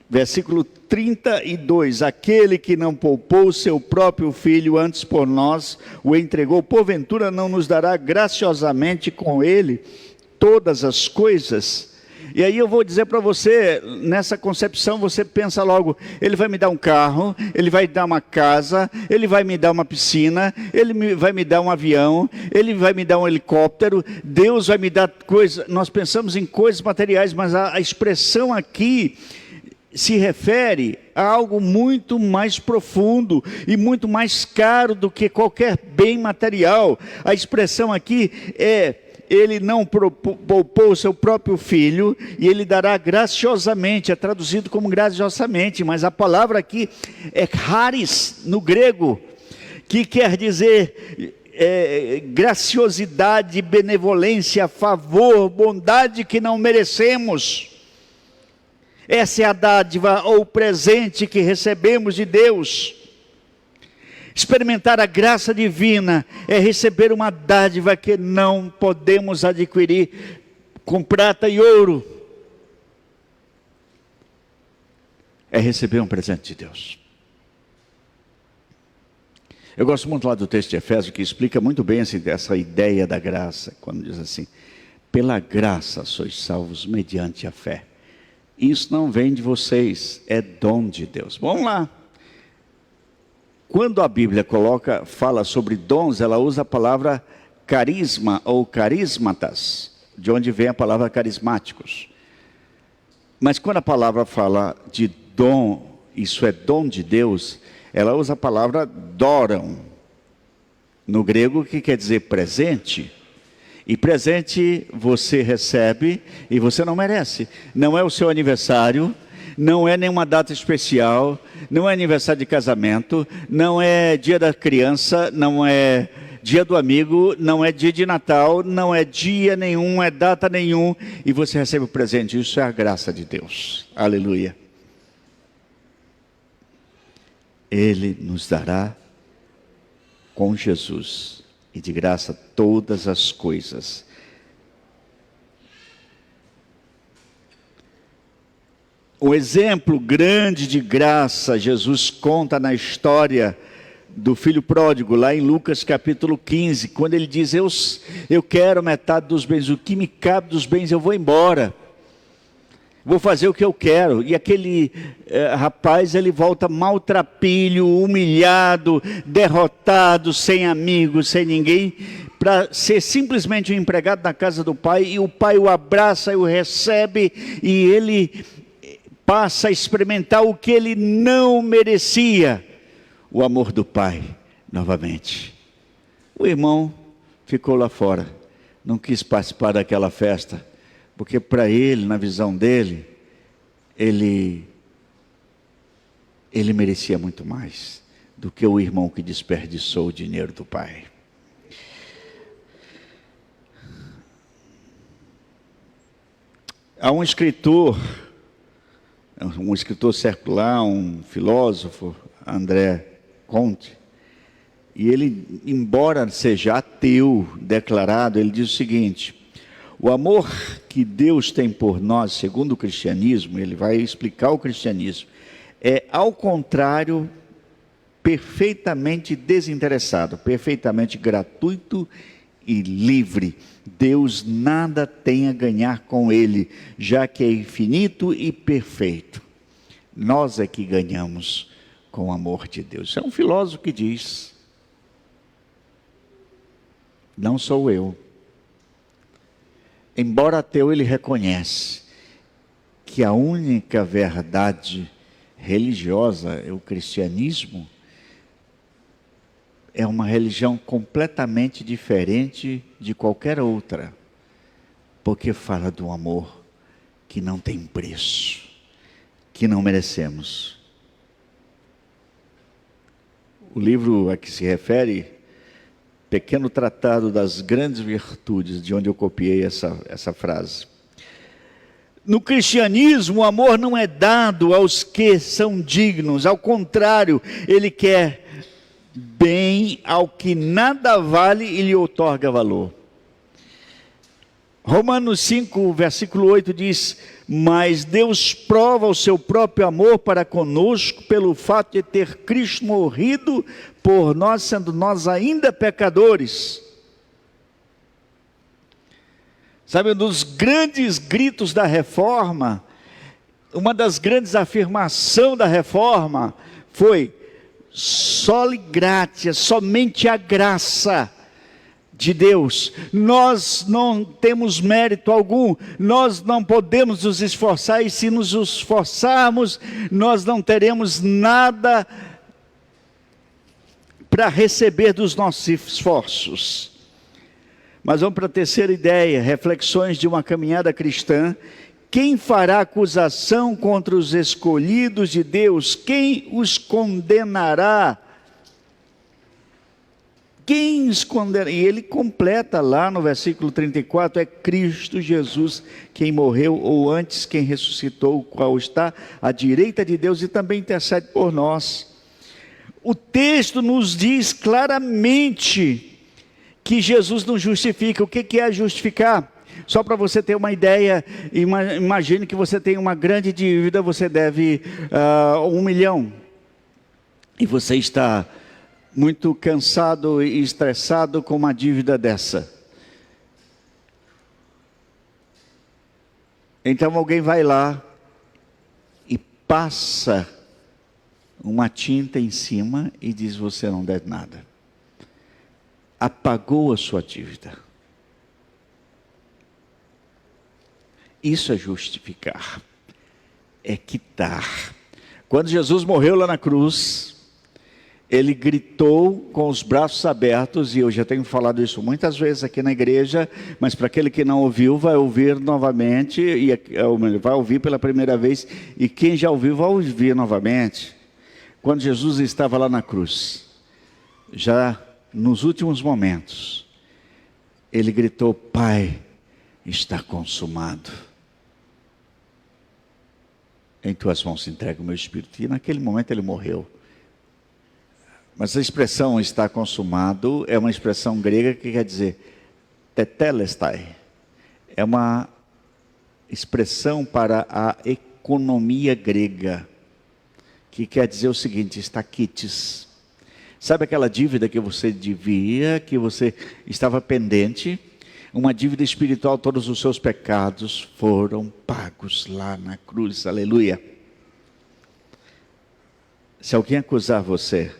versículo 32, aquele que não poupou seu próprio filho, antes por nós o entregou, porventura não nos dará graciosamente com ele todas as coisas? E aí eu vou dizer para você, nessa concepção você pensa logo: ele vai me dar um carro, ele vai me dar uma casa, ele vai me dar uma piscina, ele vai me dar um avião, ele vai me dar um helicóptero, Deus vai me dar coisas. Nós pensamos em coisas materiais, mas a expressão aqui se refere a algo muito mais profundo e muito mais caro do que qualquer bem material. A expressão aqui é: ele não poupou o seu próprio filho, e ele dará graciosamente. É traduzido como graciosamente, mas a palavra aqui é charis no grego, que quer dizer graciosidade, benevolência, favor, bondade que não merecemos. Essa é a dádiva ou presente que recebemos de Deus. Experimentar a graça divina é receber uma dádiva que não podemos adquirir com prata e ouro. É receber um presente de Deus. Eu gosto muito lá do texto de Efésios, que explica muito bem essa ideia da graça, quando diz assim: pela graça sois salvos mediante a fé. Isso não vem de vocês, é dom de Deus. Vamos lá. Quando a Bíblia fala sobre dons, ela usa a palavra carisma ou carismatas, de onde vem a palavra carismáticos. Mas quando a palavra fala de dom, isso é dom de Deus, ela usa a palavra doron, no grego, que quer dizer presente. E presente você recebe e você não merece. Não é o seu aniversário, não é nenhuma data especial, não é aniversário de casamento, não é dia da criança, não é dia do amigo, não é dia de Natal, não é dia nenhum, é data nenhum, e você recebe o presente. Isso é a graça de Deus. Aleluia. Ele nos dará com Jesus, e de graça, todas as coisas. O exemplo grande de graça, Jesus conta na história do filho pródigo, lá em Lucas capítulo 15, quando ele diz: eu quero metade dos bens, o que me cabe dos bens eu vou embora, vou fazer o que eu quero. E aquele rapaz, ele volta maltrapilho, humilhado, derrotado, sem amigos, sem ninguém, para ser simplesmente um empregado na casa do pai, e o pai o abraça e o recebe, e ele passa a experimentar o que ele não merecia, o amor do pai novamente. O irmão ficou lá fora, não quis participar daquela festa, porque para ele, na visão dele, ele merecia muito mais do que o irmão que desperdiçou o dinheiro do pai. Há um escritor secular, um filósofo, André Comte, e ele, embora seja ateu declarado, ele diz o seguinte: o amor que Deus tem por nós, segundo o cristianismo, ele vai explicar o cristianismo, é, ao contrário, perfeitamente desinteressado, perfeitamente gratuito e livre. Deus nada tem a ganhar com ele, já que é infinito e perfeito. Nós é que ganhamos com o amor de Deus. É um filósofo que diz, não sou eu. Embora ateu, ele reconhece que a única verdade religiosa, o cristianismo, é uma religião completamente diferente de qualquer outra, porque fala do amor que não tem preço, que não merecemos. O livro a que se refere, Pequeno Tratado das Grandes Virtudes, de onde eu copiei essa frase. No cristianismo, o amor não é dado aos que são dignos, ao contrário, ele quer bem ao que nada vale e lhe outorga valor. Romanos 5, versículo 8 diz: mas Deus prova o seu próprio amor para conosco pelo fato de ter Cristo morrido por nós, sendo nós ainda pecadores. Sabe, um dos grandes gritos da reforma, uma das grandes afirmações da reforma foi: soli gratia, somente a graça de Deus. Nós não temos mérito algum, nós não podemos nos esforçar, e se nos esforçarmos, nós não teremos nada para receber dos nossos esforços. Mas vamos para a terceira ideia, reflexões de uma caminhada cristã. Quem fará acusação contra os escolhidos de Deus? Quem os condenará? Quem os condenará? E ele completa lá no versículo 34, é Cristo Jesus quem morreu, ou antes quem ressuscitou, o qual está à direita de Deus e também intercede por nós. O texto nos diz claramente que Jesus nos justifica. O que é justificar? Só para você ter uma ideia, imagine que você tem uma grande dívida, você deve 1 milhão. E você está muito cansado e estressado com uma dívida dessa. Então alguém vai lá e passa uma tinta em cima e diz: você não deve nada. Apagou a sua dívida. Isso é justificar, é quitar. Quando Jesus morreu lá na cruz, ele gritou com os braços abertos, e eu já tenho falado isso muitas vezes aqui na igreja, mas para aquele que não ouviu, vai ouvir novamente, vai ouvir pela primeira vez, e quem já ouviu, vai ouvir novamente. Quando Jesus estava lá na cruz, já nos últimos momentos, ele gritou: Pai, está consumado. Em tuas mãos entrego o meu espírito. E naquele momento ele morreu. Mas a expressão está consumado é uma expressão grega que quer dizer tetelestai. É uma expressão para a economia grega, que quer dizer o seguinte: está quites. Sabe aquela dívida que você devia, que você estava pendente? Uma dívida espiritual, todos os seus pecados foram pagos lá na cruz, aleluia. Se alguém acusar você,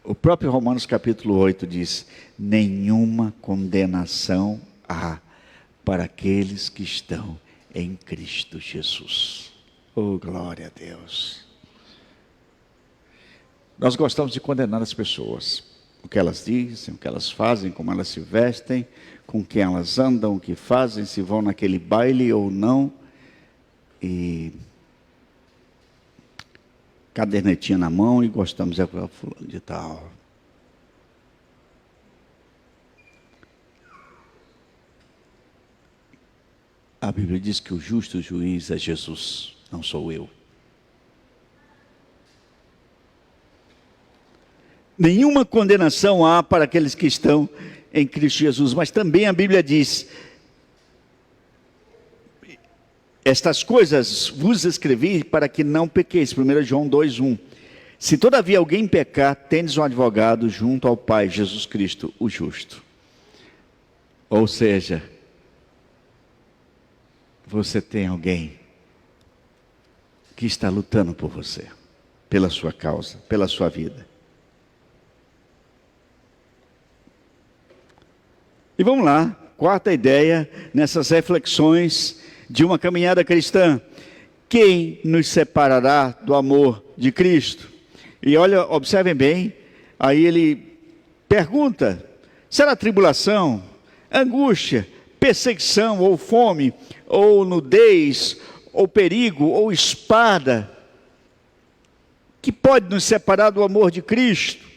O próprio Romanos capítulo 8 diz: nenhuma condenação há para aqueles que estão em Cristo Jesus. Oh, glória a Deus. Nós gostamos de condenar as pessoas. O que elas dizem, o que elas fazem, como elas se vestem, com quem elas andam, o que fazem, se vão naquele baile ou não. E cadernetinha na mão e gostamos de fulano de tal. A Bíblia diz que o justo juiz é Jesus, não sou eu. Nenhuma condenação há para aqueles que estão em Cristo Jesus, mas também a Bíblia diz: estas coisas vos escrevi para que não pequeis. 1 João 2:1. Se todavia alguém pecar, tendes um advogado junto ao Pai, Jesus Cristo, o justo. Ou seja, você tem alguém que está lutando por você, pela sua causa, pela sua vida. E vamos lá, quarta ideia nessas reflexões de uma caminhada cristã: quem nos separará do amor de Cristo? E olha, observem bem, aí ele pergunta: será tribulação, angústia, perseguição, ou fome, ou nudez, ou perigo, ou espada, que pode nos separar do amor de Cristo?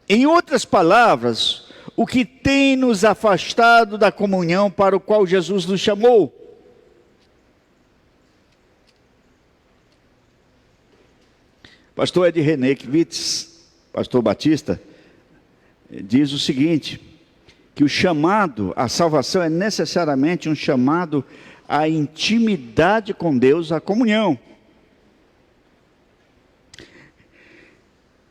Em outras palavras, o que tem nos afastado da comunhão para o qual Jesus nos chamou? Pastor Ed René Kvitz, pastor batista, diz o seguinte: que o chamado à salvação é necessariamente um chamado à intimidade com Deus, à comunhão.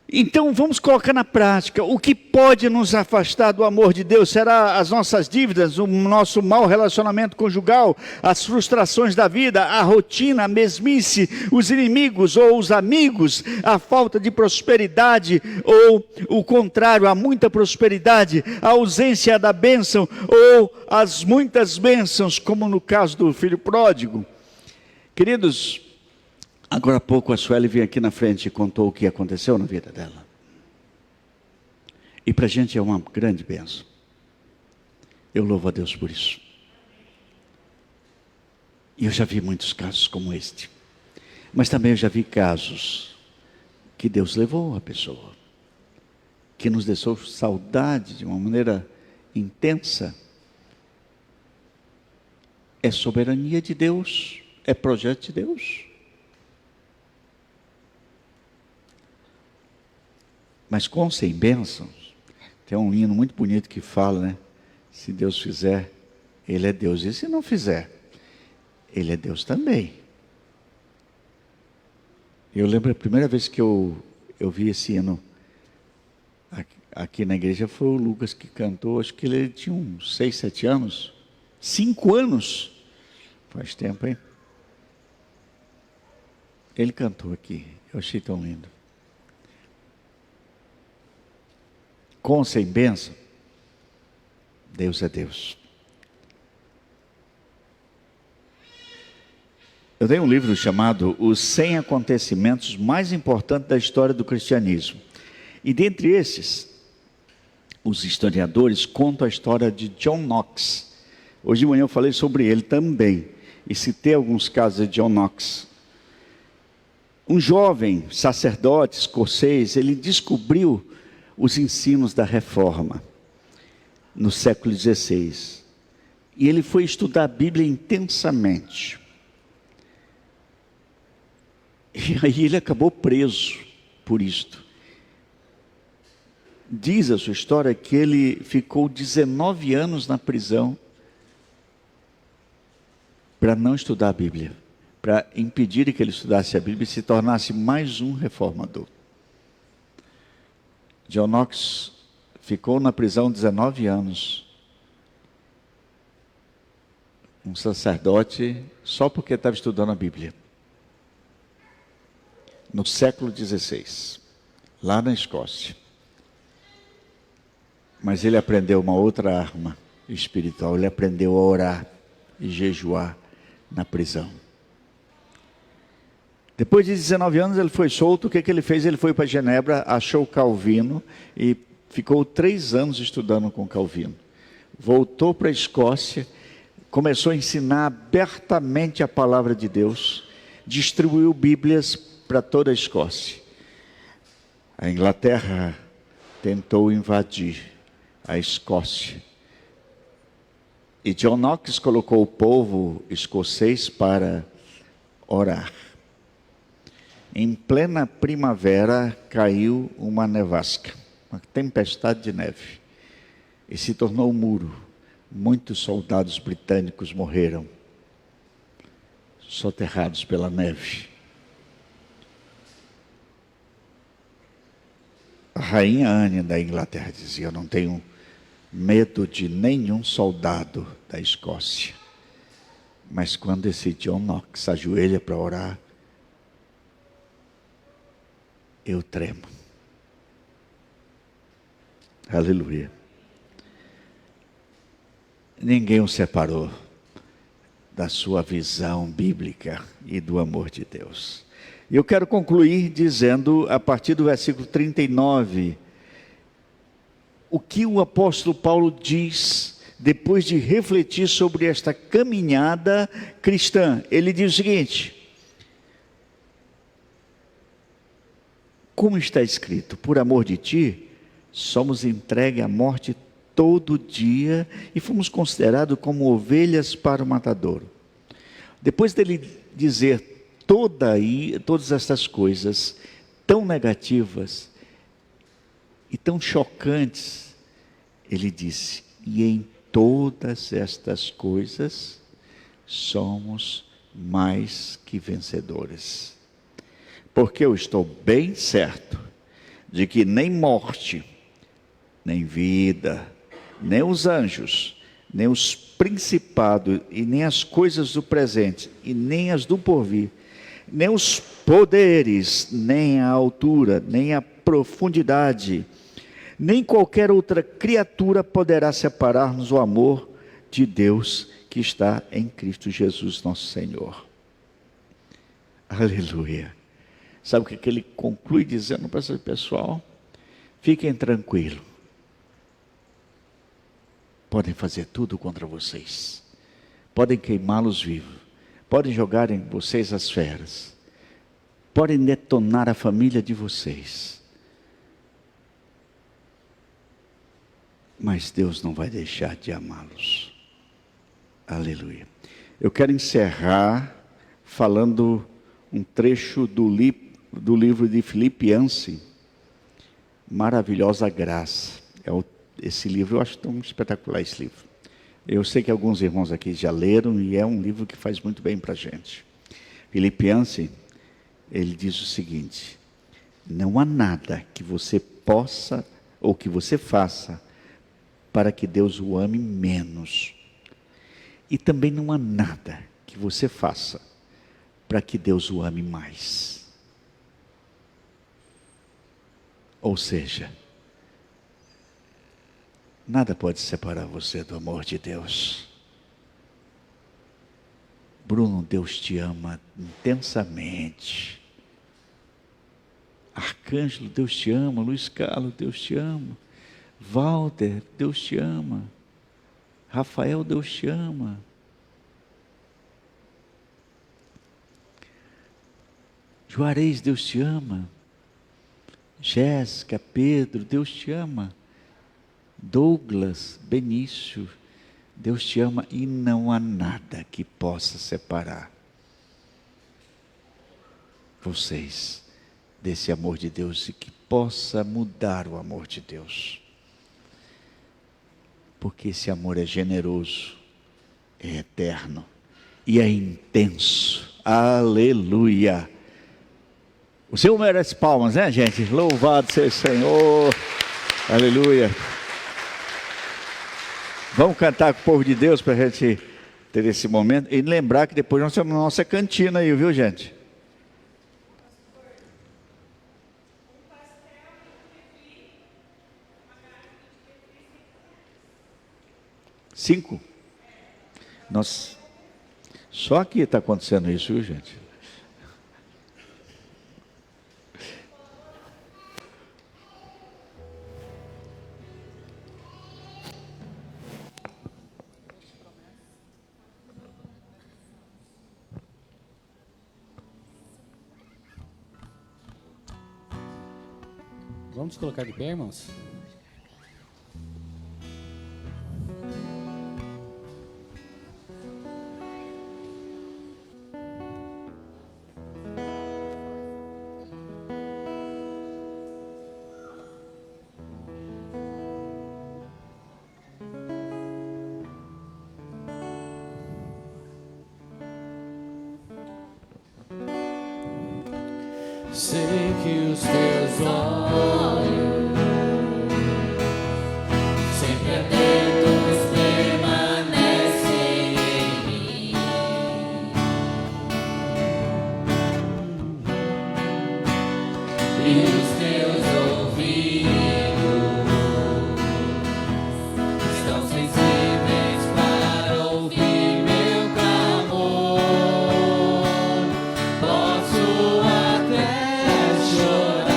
Então vamos colocar na prática o que pode nos afastar do amor de Deus. Será as nossas dívidas, o nosso mau relacionamento conjugal, as frustrações da vida, a rotina, a mesmice, os inimigos ou os amigos, a falta de prosperidade ou o contrário, a muita prosperidade, a ausência da bênção ou as muitas bênçãos, como no caso do filho pródigo. Queridos, agora há pouco a Sueli veio aqui na frente e contou o que aconteceu na vida dela. E para a gente é uma grande bênção. Eu louvo a Deus por isso. E eu já vi muitos casos como este. Mas também eu já vi casos que Deus levou a pessoa, que nos deixou saudade de uma maneira intensa. É soberania de Deus, é projeto de Deus. Mas com ou sem bênçãos, tem um hino muito bonito que fala, né? Se Deus fizer, Ele é Deus. E se não fizer, Ele é Deus também. Eu lembro a primeira vez que eu vi esse hino aqui na igreja, foi o Lucas que cantou. Acho que ele tinha uns 6, 7 anos. 5 anos. Faz tempo, hein? Ele cantou aqui. Eu achei tão lindo. Com ou sem bênção, Deus é Deus. Eu dei um livro chamado Os 100 Acontecimentos Mais Importantes da História do Cristianismo. E dentre esses, os historiadores contam a história de John Knox. Hoje de manhã eu falei sobre ele também. E citei alguns casos de John Knox. Um jovem sacerdote escocês, ele descobriu os ensinos da Reforma, no século XVI. E ele foi estudar a Bíblia intensamente. E aí ele acabou preso por isto. Diz a sua história que ele ficou 19 anos na prisão para não estudar a Bíblia, para impedir que ele estudasse a Bíblia e se tornasse mais um reformador. John Knox ficou na prisão 19 anos. Um sacerdote, só porque estava estudando a Bíblia. no século XVI, lá na Escócia. Mas ele aprendeu uma outra arma espiritual. Ele aprendeu a orar e jejuar na prisão. Depois de 19 anos ele foi solto. O que ele fez? Ele foi para Genebra, achou Calvino e ficou 3 anos estudando com Calvino. Voltou para a Escócia, começou a ensinar abertamente a palavra de Deus, distribuiu Bíblias para toda a Escócia. A Inglaterra tentou invadir a Escócia. E John Knox colocou o povo escocês para orar. Em plena primavera caiu uma nevasca, uma tempestade de neve, e se tornou um muro. Muitos soldados britânicos morreram, soterrados pela neve. A rainha Anne da Inglaterra dizia: eu não tenho medo de nenhum soldado da Escócia. Mas quando esse John Knox ajoelha para orar, eu tremo. Aleluia. Ninguém o separou da sua visão bíblica e do amor de Deus. E eu quero concluir dizendo, a partir do versículo 39, o que o apóstolo Paulo diz depois de refletir sobre esta caminhada cristã. Ele diz o seguinte: como está escrito, por amor de ti, somos entregues à morte todo dia e fomos considerados como ovelhas para o matadouro. Depois dele dizer todas estas coisas tão negativas e tão chocantes, ele disse: e em todas estas coisas somos mais que vencedores. Porque eu estou bem certo de que nem morte, nem vida, nem os anjos, nem os principados, e nem as coisas do presente, e nem as do porvir, nem os poderes, nem a altura, nem a profundidade, nem qualquer outra criatura poderá separar-nos do amor de Deus que está em Cristo Jesus nosso Senhor. Aleluia. Sabe o que ele conclui dizendo para esse pessoal? Fiquem tranquilos. Podem fazer tudo contra vocês. Podem queimá-los vivos. Podem jogar em vocês as feras. Podem detonar a família de vocês. Mas Deus não vai deixar de amá-los. Aleluia. Eu quero encerrar falando um trecho do livro de Philip Yancey, Maravilhosa Graça. Esse livro, eu acho tão espetacular esse livro. Eu sei que alguns irmãos aqui já leram e é um livro que faz muito bem para a gente. Philip Yancey, ele diz o seguinte: não há nada que você possa ou que você faça para que Deus o ame menos. E também não há nada que você faça para que Deus o ame mais. Ou seja, nada pode separar você do amor de Deus. Bruno, Deus te ama intensamente. Arcângelo, Deus te ama. Luiz Carlos, Deus te ama. Walter, Deus te ama. Rafael, Deus te ama. Juarez, Deus te ama. Jéssica, Pedro, Deus te ama. Douglas, Benício, Deus te ama, e não há nada que possa separar vocês desse amor de Deus e que possa mudar o amor de Deus. Porque esse amor é generoso, é eterno e é intenso. Aleluia! O Senhor merece palmas, né, gente? Louvado seja o Senhor. Aleluia! Vamos cantar com o povo de Deus para a gente ter esse momento. E lembrar que depois nós temos a nossa cantina aí, viu, gente? 5? Nós, só aqui está acontecendo isso, viu, gente? Vamos colocar de pé, irmãos? Sei que os teus olhos sempre atentos permanecem em mim, e os teus ouvidos estão sensíveis para ouvir meu clamor. Posso até chorar,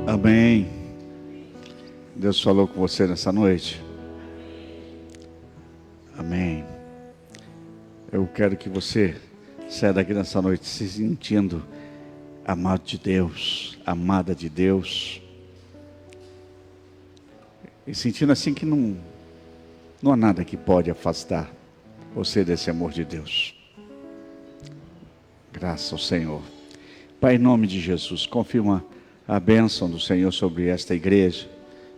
Amém. Deus falou com você nessa noite? Amém. Eu quero que você saia daqui nessa noite se sentindo amado de Deus, amada de Deus. E sentindo assim que não há nada que pode afastar você desse amor de Deus. Graças ao Senhor. Pai, em nome de Jesus, confirma a bênção do Senhor sobre esta igreja,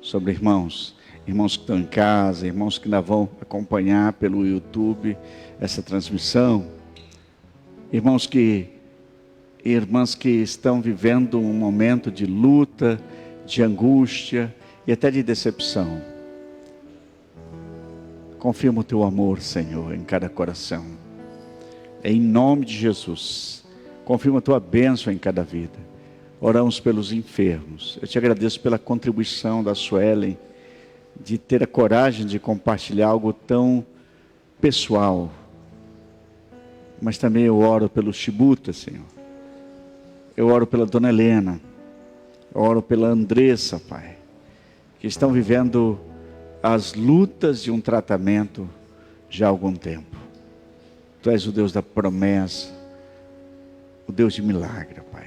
sobre irmãos que estão em casa, irmãos que ainda vão acompanhar pelo YouTube essa transmissão, irmãs que estão vivendo um momento de luta, de angústia e até de decepção. Confirma o teu amor, Senhor, em cada coração. Em nome de Jesus, confirma a tua bênção em cada vida. Oramos pelos enfermos. Eu te agradeço pela contribuição da Suelen, de ter a coragem de compartilhar algo tão pessoal. Mas também eu oro pelo Chibuta, Senhor. Eu oro pela Dona Helena. Eu oro pela Andressa, Pai, que estão vivendo as lutas de um tratamento já há algum tempo. Tu és o Deus da promessa, o Deus de milagre, Pai.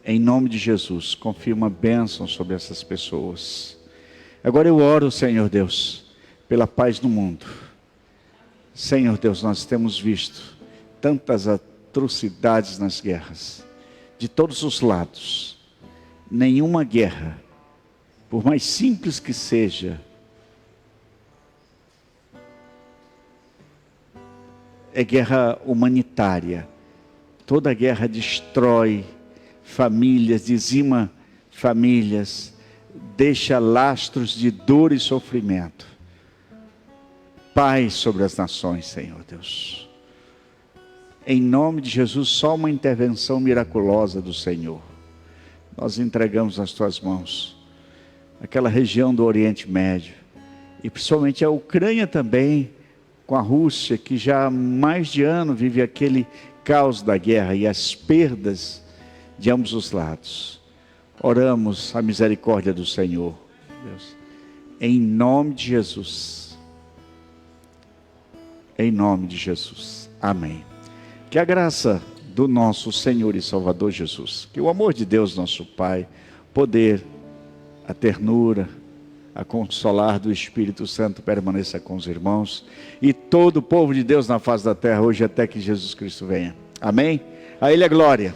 Em nome de Jesus, confirma a bênção sobre essas pessoas. Agora eu oro, Senhor Deus, pela paz no mundo. Senhor Deus, nós temos visto tantas atrocidades nas guerras, de todos os lados. Nenhuma guerra, por mais simples que seja, é guerra humanitária. Toda guerra destrói famílias, dizima famílias, deixa lastros de dor e sofrimento. Paz sobre as nações, Senhor Deus. Em nome de Jesus, só uma intervenção miraculosa do Senhor. Nós entregamos nas tuas mãos aquela região do Oriente Médio, e principalmente a Ucrânia também, com a Rússia, que já há mais de ano vive aquele caos da guerra e as perdas de ambos os lados. Oramos a misericórdia do Senhor, Deus, em nome de Jesus. Em nome de Jesus. Amém. Que a graça do nosso Senhor e Salvador Jesus, que o amor de Deus, nosso Pai, poder, a ternura, a consolar do Espírito Santo permaneça com os irmãos e todo o povo de Deus na face da terra, hoje até que Jesus Cristo venha. Amém? A Ele a glória.